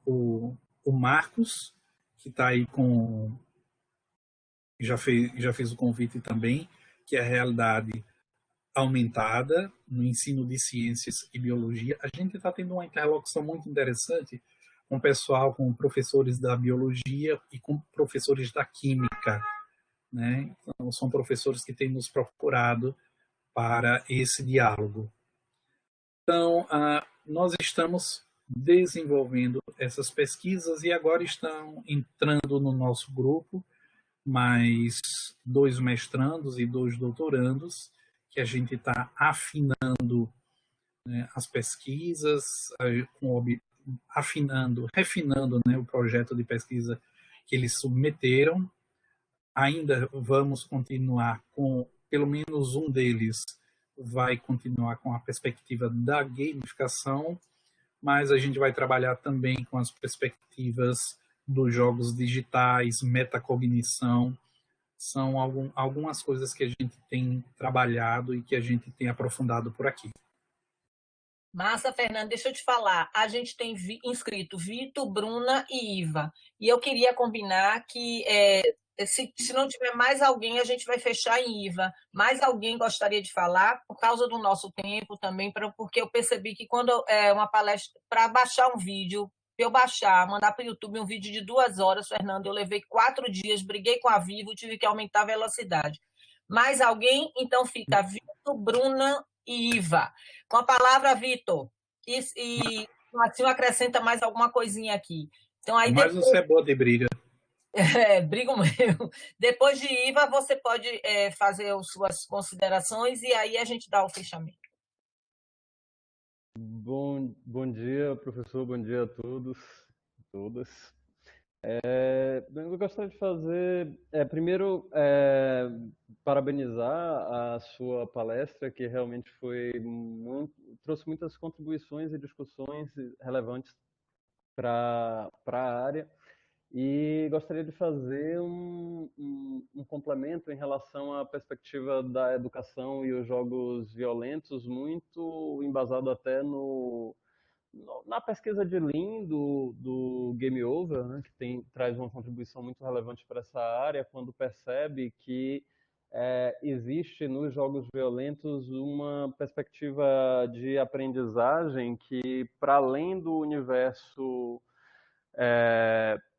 Marcos, que está aí com... já fez o convite também, que é a realidade aumentada no ensino de ciências e biologia. A gente está tendo uma interlocução muito interessante com o pessoal, com professores da biologia e com professores da química, né? Então, são professores que têm nos procurado para esse diálogo. Então, nós estamos desenvolvendo essas pesquisas e agora estão entrando no nosso grupo mais 2 mestrandos e 2 doutorandos, que a gente está afinando, né, as pesquisas, refinando, né, o projeto de pesquisa que eles submeteram. Ainda vamos continuar com, pelo menos um deles vai continuar com a perspectiva da gamificação, mas a gente vai trabalhar também com as perspectivas dos jogos digitais, metacognição. São algumas coisas que a gente tem trabalhado e que a gente tem aprofundado por aqui. Massa, Fernando, deixa eu te falar. A gente tem inscrito Vitor, Bruna e Iva. E eu queria combinar que, se não tiver mais alguém, a gente vai fechar em Iva. Mais alguém gostaria de falar, por causa do nosso tempo também, porque eu percebi que quando é uma palestra, para baixar um vídeo, eu baixar, mandar para o YouTube um vídeo de 2 horas, Fernando, eu levei 4 dias, briguei com a Vivo, tive que aumentar a velocidade. Mais alguém? Então fica Vitor, Bruna e Iva. Com a palavra, Vitor. Assim acrescenta mais alguma coisinha aqui. Então, aí Mas depois, você é boa de briga. brigo mesmo. Depois de Iva, você pode fazer as suas considerações e aí a gente dá o fechamento. Bom dia, professor, bom dia a todos, todas. Eu gostaria de fazer, primeiro, parabenizar a sua palestra, que realmente trouxe muitas contribuições e discussões relevantes para a área. E gostaria de fazer um complemento em relação à perspectiva da educação e os jogos violentos, muito embasado até na pesquisa de Lean do Game Over, né, que traz uma contribuição muito relevante para essa área, quando percebe que existe nos jogos violentos uma perspectiva de aprendizagem que, para além do universo,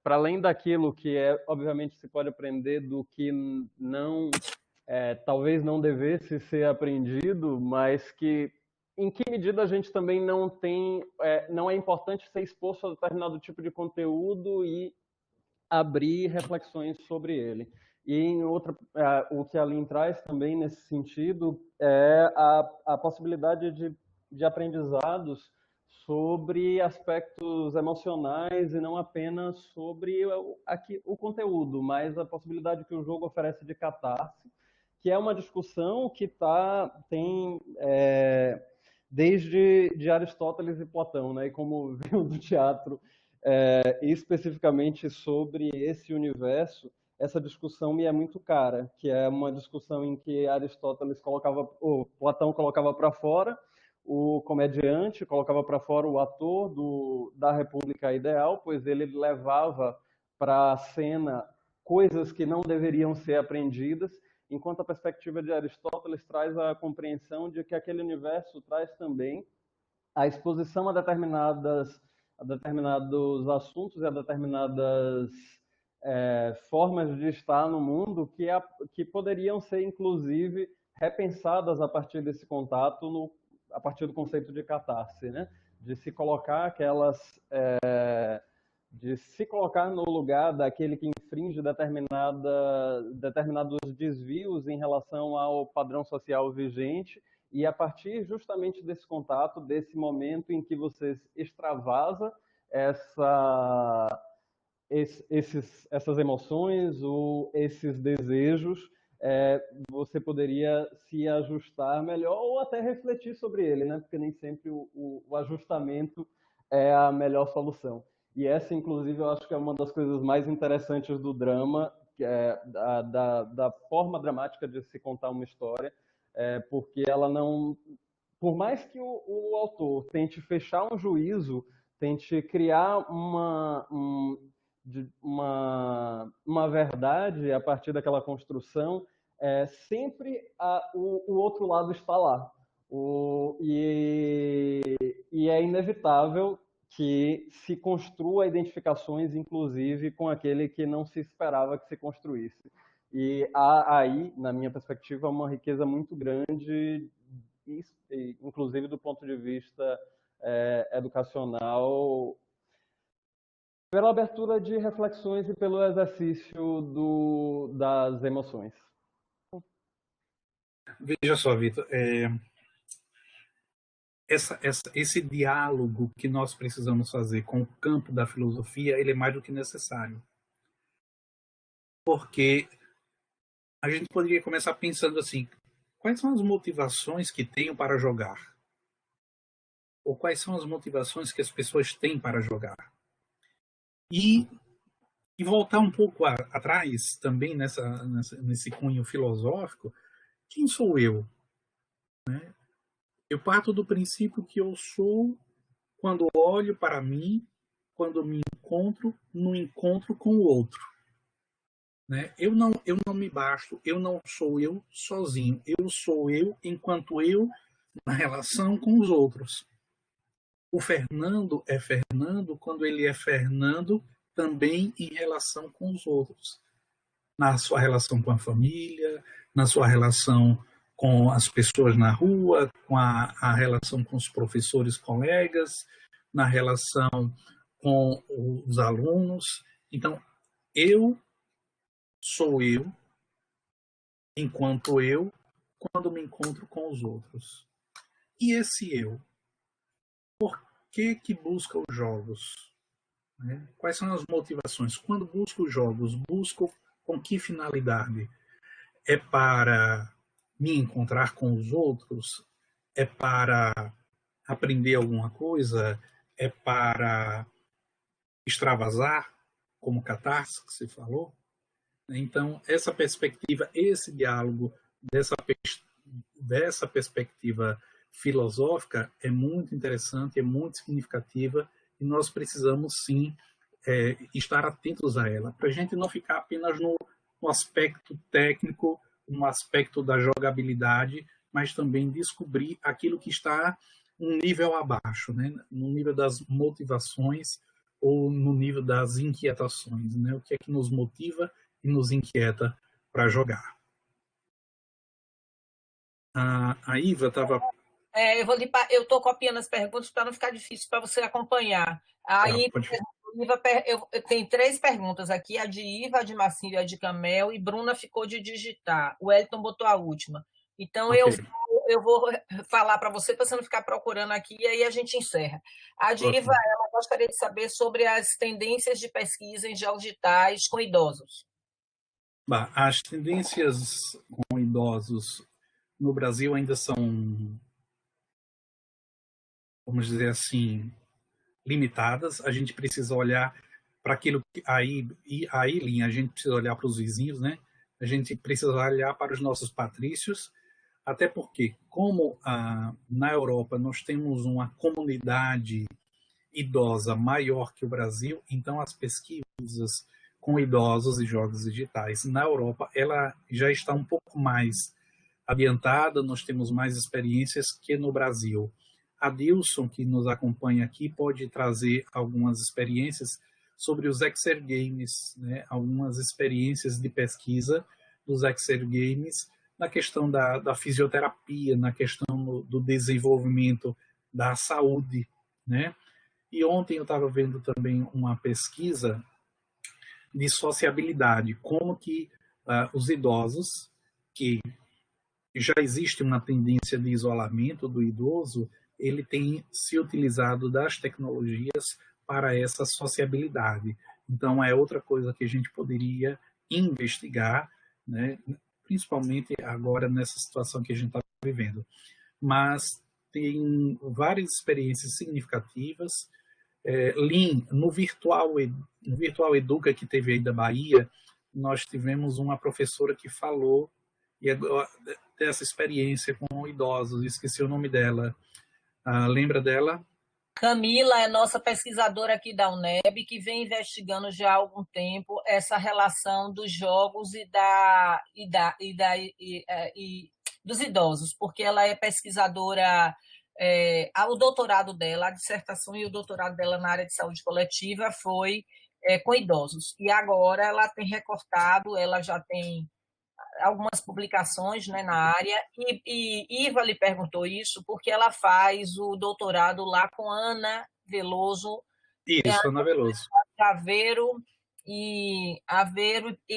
para além daquilo que obviamente se pode aprender do que não, talvez não devesse ser aprendido, mas que em que medida a gente também não é importante ser exposto a determinado tipo de conteúdo e abrir reflexões sobre ele. E o que a Lean traz também nesse sentido é a possibilidade de aprendizados sobre aspectos emocionais e não apenas sobre o conteúdo, mas a possibilidade que o jogo oferece de catarse, que é uma discussão que tem desde de Aristóteles e Platão, né? E como viu do teatro, especificamente sobre esse universo, essa discussão me é muito cara, que é uma discussão em que Platão colocava para fora o comediante, colocava para fora o ator da República Ideal, pois ele levava para a cena coisas que não deveriam ser aprendidas, enquanto a perspectiva de Aristóteles traz a compreensão de que aquele universo traz também a exposição a determinados assuntos e a determinadas formas de estar no mundo que poderiam ser, inclusive, repensadas a partir desse contato, a partir do conceito de catarse, né? De se colocar de se colocar no lugar daquele que infringe determinados desvios em relação ao padrão social vigente, e a partir justamente desse contato, desse momento em que você extravasa essas emoções ou esses desejos, você poderia se ajustar melhor ou até refletir sobre ele, né? Porque nem sempre o ajustamento é a melhor solução. E essa, inclusive, eu acho que é uma das coisas mais interessantes do drama, da forma dramática de se contar uma história, porque ela não... Por mais que o autor tente fechar um juízo, tente criar uma verdade a partir daquela construção, sempre o outro lado está lá. E é inevitável que se construa identificações, inclusive, com aquele que não se esperava que se construísse. E há aí, na minha perspectiva, uma riqueza muito grande, inclusive do ponto de vista educacional, pela abertura de reflexões e pelo exercício das emoções. Veja só, Vitor, esse diálogo que nós precisamos fazer com o campo da filosofia, ele é mais do que necessário. Porque a gente poderia começar pensando assim, quais são as motivações que tenho para jogar? Ou quais são as motivações que as pessoas têm para jogar? E voltar um pouco atrás, também nesse cunho filosófico, quem sou eu? Né? Eu parto do princípio que eu sou quando olho para mim, quando me encontro no encontro com o outro. Né? Eu não me basto, eu não sou eu sozinho. Eu sou eu enquanto eu na relação com os outros. O Fernando é Fernando quando ele é Fernando também em relação com os outros. Na sua relação com a família, na sua relação com as pessoas na rua, com a relação com os professores, colegas, na relação com os alunos. Então, eu sou eu, enquanto eu, quando me encontro com os outros. E esse eu? Por que busca os jogos? Né? Quais são as motivações? Quando busco os jogos, busco com que finalidade? É para me encontrar com os outros? É para aprender alguma coisa? É para extravasar, como catarse que você falou? Então, essa perspectiva, esse diálogo dessa perspectiva filosófica é muito interessante, é muito significativa e nós precisamos, sim, estar atentos a ela, para a gente não ficar apenas no aspecto técnico, no aspecto da jogabilidade, mas também descobrir aquilo que está um nível abaixo, né? No nível das motivações ou no nível das inquietações, né? O que é que nos motiva e nos inquieta para jogar. A Iva estava... Eu estou copiando as perguntas para não ficar difícil para você acompanhar. Aí, Iva, eu tenho 3 perguntas aqui, a de Iva, a de Marcílio e a de Camel, e Bruna ficou de digitar. O Elton botou a última. Então, okay. eu vou falar para você não ficar procurando aqui, e aí a gente encerra. A de Iva, ela gostaria de saber sobre as tendências de pesquisa em jogos digitais com idosos. As tendências com idosos no Brasil ainda são, vamos dizer assim, limitadas. A gente precisa olhar para aquilo que aí, Lin, a gente precisa olhar para os vizinhos, né? A gente precisa olhar para os nossos patrícios, até porque, como na Europa nós temos uma comunidade idosa maior que o Brasil, então as pesquisas com idosos e jogos digitais na Europa, ela já está um pouco mais adiantada, nós temos mais experiências que no Brasil. A Dilson, que nos acompanha aqui, pode trazer algumas experiências sobre os Exergames, né? Algumas experiências de pesquisa dos Exergames na questão da fisioterapia, na questão do desenvolvimento da saúde, né? E ontem eu estava vendo também uma pesquisa de sociabilidade, como que os idosos, que já existe uma tendência de isolamento do idoso, ele tem se utilizado das tecnologias para essa sociabilidade. Então, é outra coisa que a gente poderia investigar, né? Principalmente agora nessa situação que a gente está vivendo. Mas tem várias experiências significativas. Lin, no Virtual Educa que teve aí da Bahia, nós tivemos uma professora que falou dessa experiência com idosos, esqueci o nome dela. Lembra dela? Camila é nossa pesquisadora aqui da UNEB, que vem investigando já há algum tempo essa relação dos jogos e dos idosos, porque ela é pesquisadora, o doutorado dela, a dissertação e o doutorado dela na área de saúde coletiva foi com idosos. E agora ela tem recortado, ela já tem algumas publicações, né, na área, e Iva lhe perguntou isso porque ela faz o doutorado lá com Ana Veloso, Isso, Ana Veloso. Aveiro e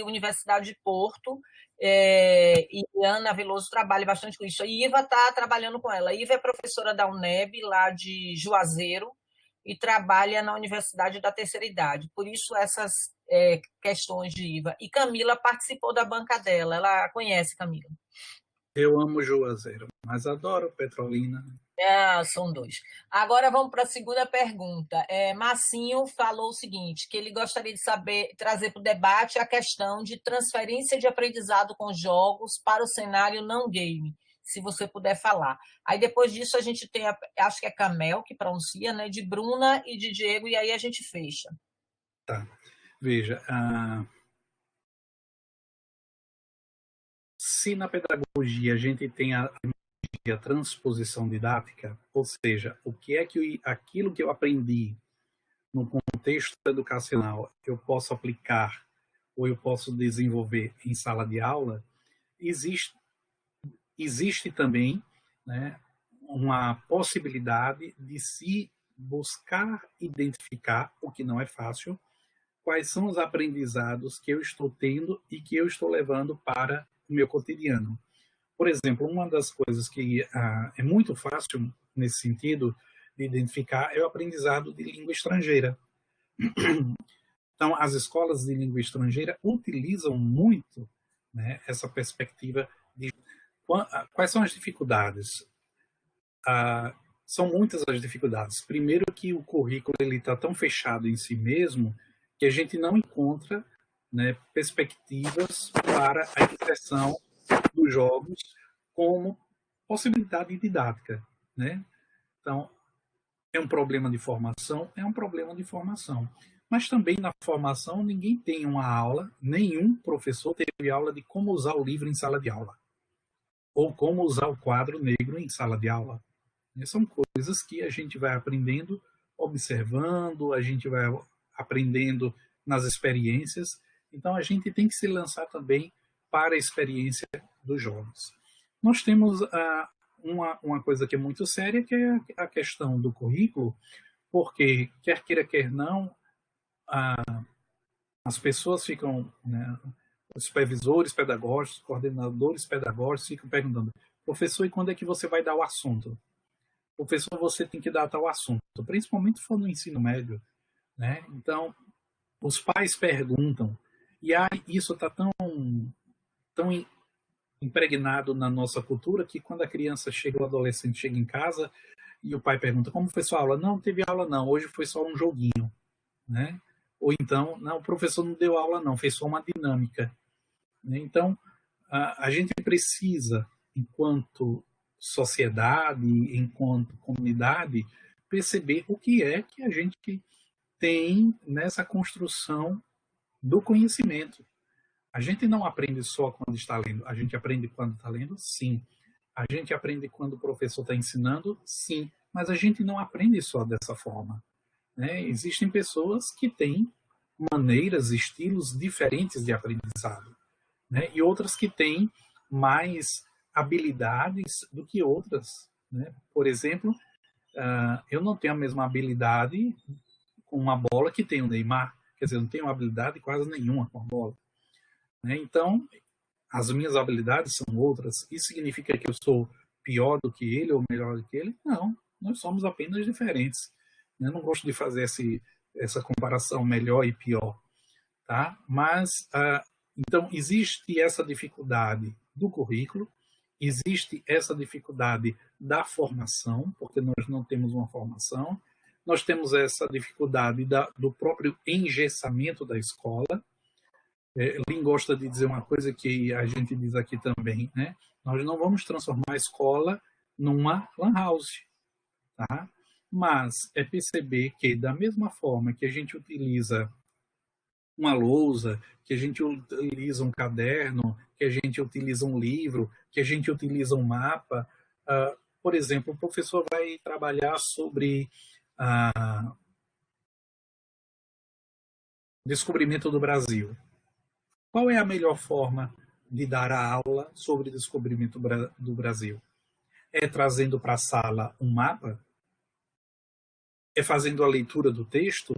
Universidade de Porto, e Ana Veloso trabalha bastante com isso. E Iva está trabalhando com ela. Iva é professora da UNEB, lá de Juazeiro, e trabalha na Universidade da Terceira Idade. Por isso, essas questões de Iva. E Camila participou da banca dela. Ela conhece Camila. Eu amo Juazeiro, mas adoro Petrolina. São dois. Agora vamos para a segunda pergunta. Massinho falou o seguinte, que ele gostaria de trazer para o debate a questão de transferência de aprendizado com jogos para o cenário não game, se você puder falar. Aí depois disso a gente tem, acho que é Camel que pronuncia, né, de Bruna e de Diego, e aí a gente fecha. Tá. Veja, se na pedagogia a gente tem a transposição didática, ou seja, o que é que aquilo que eu aprendi no contexto educacional eu posso aplicar ou eu posso desenvolver em sala de aula, existe também, né, uma possibilidade de se buscar identificar, o que não é fácil, quais são os aprendizados que eu estou tendo e que eu estou levando para o meu cotidiano. Por exemplo, uma das coisas que é muito fácil nesse sentido de identificar é o aprendizado de língua estrangeira. Então, as escolas de língua estrangeira utilizam muito, né, essa perspectiva de quais são as dificuldades. São muitas as dificuldades. Primeiro que o currículo está tão fechado em si mesmo que a gente não encontra, né, perspectivas para a inserção dos jogos como possibilidade didática, né? Então, é um problema de formação, mas também na formação ninguém tem uma aula, nenhum professor teve aula de como usar o livro em sala de aula, ou como usar o quadro negro em sala de aula. São coisas que a gente vai aprendendo, observando, a gente vai aprendendo nas experiências, então a gente tem que se lançar também para a experiência dos jogos. Nós temos uma coisa que é muito séria, que é a questão do currículo, porque, quer queira, quer não, as pessoas ficam, né, os supervisores pedagógicos, coordenadores pedagógicos ficam perguntando, professor, e quando é que você vai dar o assunto? Professor, você tem que dar tal assunto, principalmente se for no ensino médio, né? Então, os pais perguntam, e isso está tão impregnado na nossa cultura que quando a criança chega, o adolescente chega em casa e o pai pergunta, como foi sua aula? Não teve aula não, hoje foi só um joguinho, né? Ou então, não, o professor não deu aula não, fez só uma dinâmica. Então, a gente precisa, enquanto sociedade, enquanto comunidade, perceber o que é que a gente tem nessa construção do conhecimento. A gente não aprende só quando está lendo, a gente aprende quando está lendo, sim. A gente aprende quando o professor está ensinando, sim. Mas a gente não aprende só dessa forma, né? Existem pessoas que têm maneiras, estilos diferentes de aprendizado, né? E outras que têm mais habilidades do que outras, né? Por exemplo, eu não tenho a mesma habilidade com uma bola que tem o Neymar. Quer dizer, eu não tenho habilidade quase nenhuma com a bola. Então, as minhas habilidades são outras. Isso significa que eu sou pior do que ele ou melhor do que ele? Não, nós somos apenas diferentes. Eu não gosto de fazer essa comparação melhor e pior. Tá? Mas, então, existe essa dificuldade do currículo, existe essa dificuldade da formação, porque nós não temos uma formação, nós temos essa dificuldade do próprio engessamento da escola, Lin gosta de dizer uma coisa que a gente diz aqui também, né? Nós não vamos transformar a escola numa lan house, tá? Mas é perceber que, da mesma forma que a gente utiliza uma lousa, que a gente utiliza um caderno, que a gente utiliza um livro, que a gente utiliza um mapa, por exemplo, o professor vai trabalhar sobre descobrimento do Brasil. Qual é a melhor forma de dar a aula sobre o descobrimento do Brasil? É trazendo para a sala um mapa? É fazendo a leitura do texto?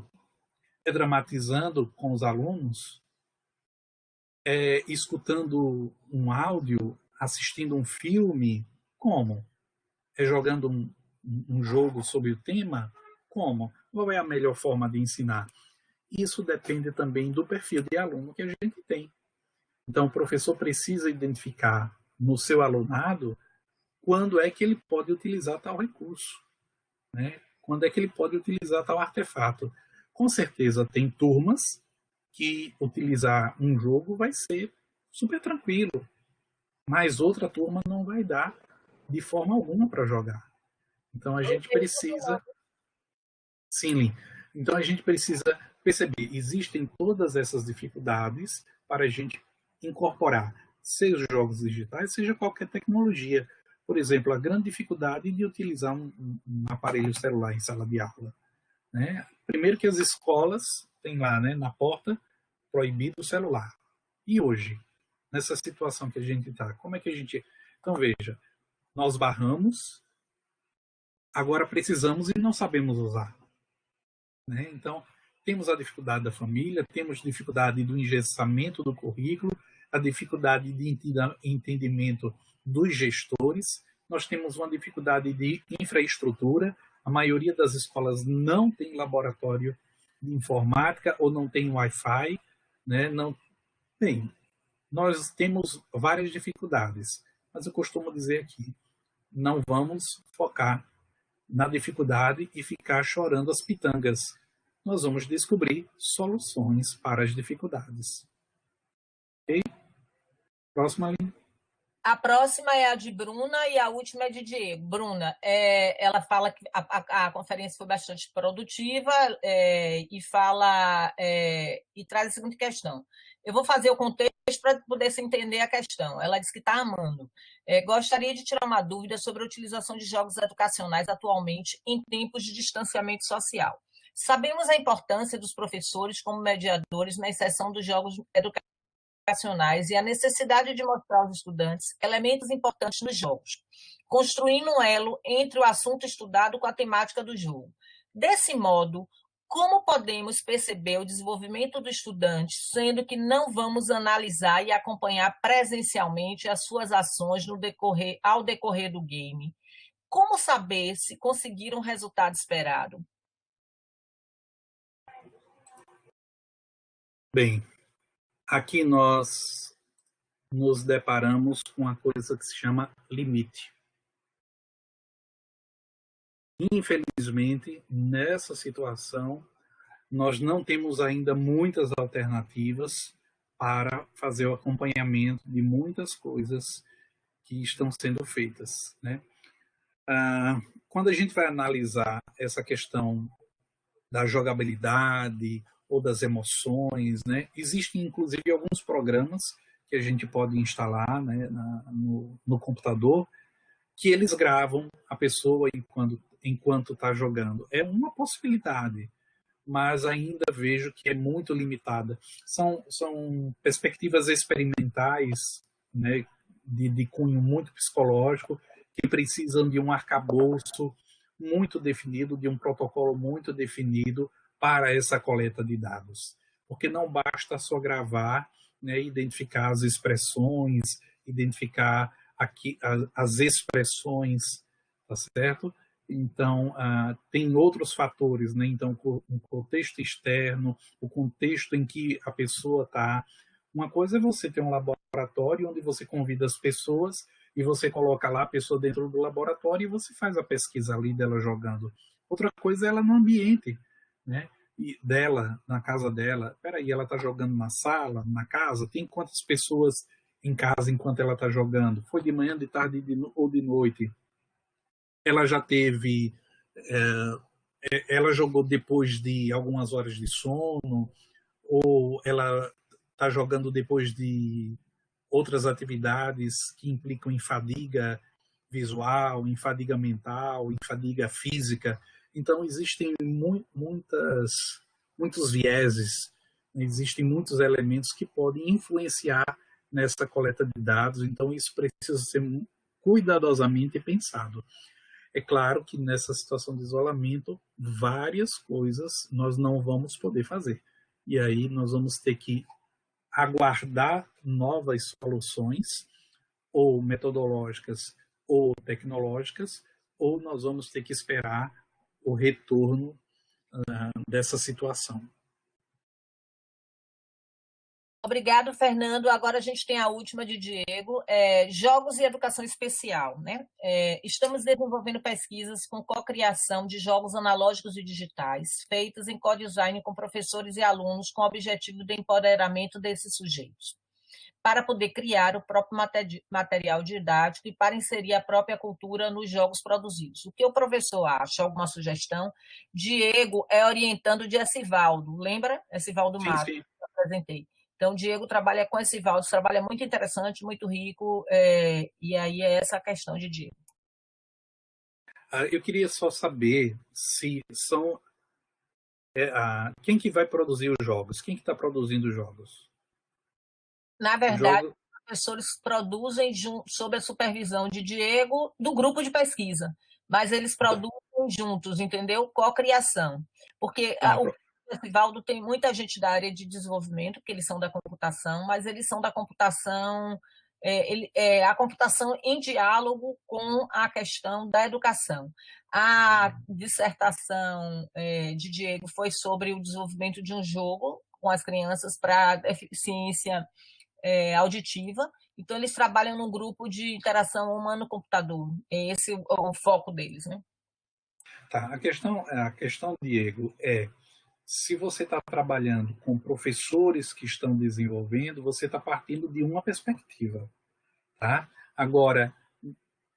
É dramatizando com os alunos? É escutando um áudio? Assistindo um filme? Como? É jogando um jogo sobre o tema? Como? Qual é a melhor forma de ensinar? Isso depende também do perfil de aluno que a gente tem. Então, o professor precisa identificar no seu alunado quando é que ele pode utilizar tal recurso, né? Quando é que ele pode utilizar tal artefato. Com certeza, tem turmas que utilizar um jogo vai ser super tranquilo, mas outra turma não vai dar de forma alguma para jogar. Então, a gente precisa... Sim, Lin. Então, a gente precisa perceber, existem todas essas dificuldades para a gente incorporar, seja os jogos digitais, seja qualquer tecnologia. Por exemplo, a grande dificuldade de utilizar um aparelho celular em sala de aula, né? Primeiro que as escolas têm lá, né, na porta, proibido o celular. E hoje, nessa situação que a gente está, como é que a gente... Então, veja, nós barramos, agora precisamos e não sabemos usar, né? Então, temos a dificuldade da família, temos dificuldade do engessamento do currículo, a dificuldade de entendimento dos gestores, nós temos uma dificuldade de infraestrutura, a maioria das escolas não tem laboratório de informática ou não tem Wi-Fi, né? Não tem. Nós temos várias dificuldades, mas eu costumo dizer aqui, não vamos focar na dificuldade e ficar chorando as pitangas. Nós vamos descobrir soluções para as dificuldades. Ok? Próxima linha. A próxima é a de Bruna e a última é de Diego. Bruna, ela fala que a conferência foi bastante produtiva e fala e traz a seguinte questão. Eu vou fazer o contexto para poder se entender a questão. Ela diz que está amando. Gostaria de tirar uma dúvida sobre a utilização de jogos educacionais atualmente em tempos de distanciamento social. Sabemos a importância dos professores como mediadores na inserção dos jogos educacionais e a necessidade de mostrar aos estudantes elementos importantes nos jogos, construindo um elo entre o assunto estudado com a temática do jogo. Desse modo, como podemos perceber o desenvolvimento do estudante, sendo que não vamos analisar e acompanhar presencialmente as suas ações ao decorrer do game? Como saber se conseguiram o resultado esperado? Bem, aqui nós nos deparamos com uma coisa que se chama limite. Infelizmente, nessa situação, nós não temos ainda muitas alternativas para fazer o acompanhamento de muitas coisas que estão sendo feitas, né? Quando a gente vai analisar essa questão da jogabilidade ou das emoções, né? Existem inclusive alguns programas que a gente pode instalar, né, no computador, que eles gravam a pessoa enquanto está jogando. É uma possibilidade, mas ainda vejo que é muito limitada. São perspectivas experimentais, né, de cunho muito psicológico, que precisam de um arcabouço muito definido, de um protocolo muito definido para essa coleta de dados. Porque não basta só gravar, né, identificar as expressões, identificar aqui as expressões, tá certo? Então, tem outros fatores, né? Então, o contexto externo, o contexto em que a pessoa está. Uma coisa é você ter um laboratório onde você convida as pessoas e você coloca lá a pessoa dentro do laboratório e você faz a pesquisa ali dela jogando. Outra coisa é ela no ambiente, né? dela, na casa dela. Peraí, ela está jogando na sala, na casa? Tem quantas pessoas em casa enquanto ela está jogando? Foi de manhã, de tarde ou de noite? Ela já teve... ela jogou depois de algumas horas de sono? Ou ela está jogando depois de outras atividades que implicam em fadiga visual, em fadiga mental, em fadiga física? Então, existem muitos vieses, existem muitos elementos que podem influenciar nessa coleta de dados, então isso precisa ser cuidadosamente pensado. É claro que nessa situação de isolamento, várias coisas nós não vamos poder fazer. E aí nós vamos ter que aguardar novas soluções, ou metodológicas, ou tecnológicas, ou nós vamos ter que esperar o retorno dessa situação. Obrigado, Fernando. Agora a gente tem a última de Diego, jogos e educação especial, né? Estamos desenvolvendo pesquisas com cocriação de jogos analógicos e digitais, feitas em co-design com professores e alunos, com o objetivo do empoderamento desses sujeitos, para poder criar o próprio material didático e para inserir a própria cultura nos jogos produzidos. O que o professor acha? Alguma sugestão? Diego orientando de Essivaldo, lembra? Essivaldo Mato, sim. que eu apresentei. Então, Diego trabalha com Essivaldo, trabalho muito interessante, muito rico, e aí é essa a questão de Diego. Eu queria só saber se são... quem que vai produzir os jogos? Quem que está produzindo os jogos? Na verdade, os professores produzem sob a supervisão de Diego, do grupo de pesquisa, mas eles produzem juntos, entendeu? Co-criação. Porque o Festivaldo tem muita gente da área de desenvolvimento, que eles são da computação, mas eles são da computação, a computação em diálogo com a questão da educação. A dissertação de Diego foi sobre o desenvolvimento de um jogo com as crianças para deficiência auditiva. Então, eles trabalham num grupo de interação humano-computador. Esse é o foco deles, né? Tá. A questão, Diego, se você está trabalhando com professores que estão desenvolvendo, você está partindo de uma perspectiva. Tá? Agora,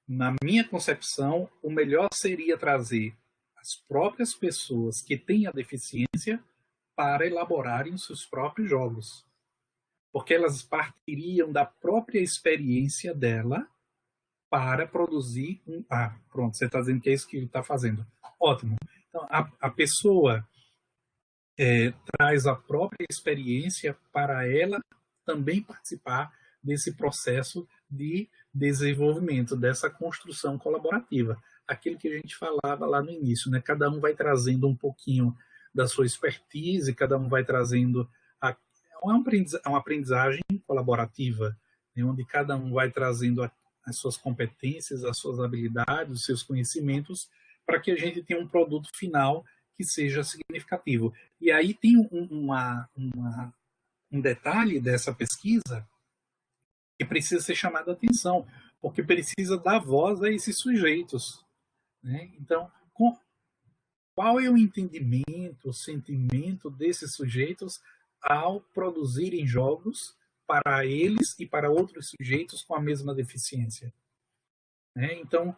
na minha concepção, o melhor seria trazer as próprias pessoas que têm a deficiência para elaborarem os seus próprios jogos. Porque elas partiriam da própria experiência dela para produzir pronto, você está dizendo que é isso que ele está fazendo. Ótimo. Então, a pessoa traz a própria experiência para ela também participar desse processo de desenvolvimento, dessa construção colaborativa. Aquilo que a gente falava lá no início, né? Cada um vai trazendo um pouquinho da sua expertise, cada um vai trazendo uma aprendizagem colaborativa, né? Onde cada um vai trazendo as suas competências, as suas habilidades, os seus conhecimentos, para que a gente tenha um produto final que seja significativo. E aí tem um detalhe dessa pesquisa que precisa ser chamado a atenção, porque precisa dar voz a esses sujeitos, né? Então, qual é o entendimento, o sentimento desses sujeitos ao produzirem jogos para eles e para outros sujeitos com a mesma deficiência, né? Então,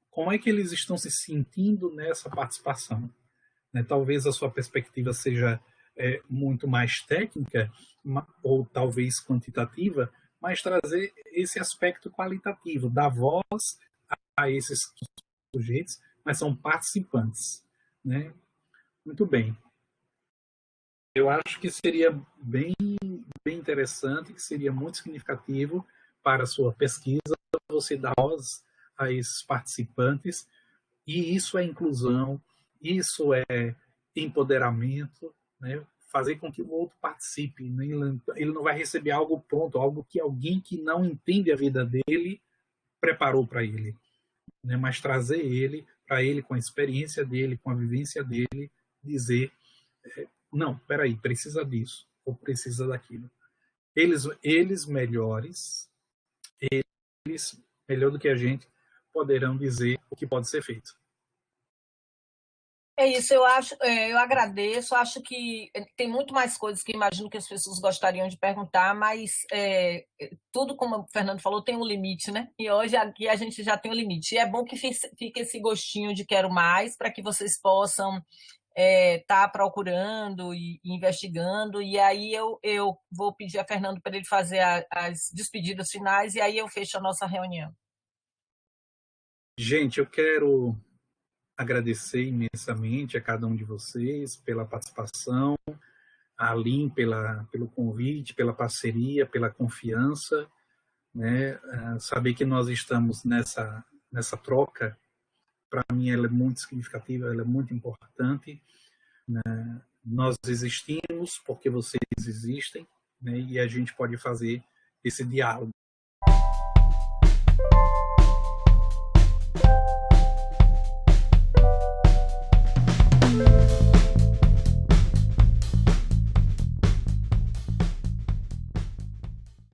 como é que eles estão se sentindo nessa participação? Né? Talvez a sua perspectiva seja muito mais técnica ou talvez quantitativa, mas trazer esse aspecto qualitativo, dar voz a esses sujeitos, mas são participantes, né? Muito bem. Eu acho que seria bem interessante, que seria muito significativo para a sua pesquisa você dar voz a esses participantes, e isso é inclusão, isso é empoderamento, né? Fazer com que o outro participe, né? Ele não vai receber algo pronto, algo que alguém que não entende a vida dele preparou para ele, né? Mas trazer ele, para ele com a experiência dele, com a vivência dele, dizer, não, peraí, precisa disso, ou precisa daquilo. Eles melhores, eles, melhor do que a gente, poderão dizer o que pode ser feito. É isso, eu acho, eu agradeço, acho que tem muito mais coisas que imagino que as pessoas gostariam de perguntar, mas tudo, como o Fernando falou, tem um limite, né? E hoje aqui a gente já tem um limite. E é bom que fique esse gostinho de quero mais, para que vocês possam estar procurando e investigando. E aí eu vou pedir a Fernando para ele fazer as despedidas finais, e aí eu fecho a nossa reunião. Gente, eu quero agradecer imensamente a cada um de vocês pela participação, a Aline pelo convite, pela parceria, pela confiança, né? Saber que nós estamos nessa troca, para mim ela é muito significativa, ela é muito importante. Nós existimos porque vocês existem, né? E a gente pode fazer esse diálogo.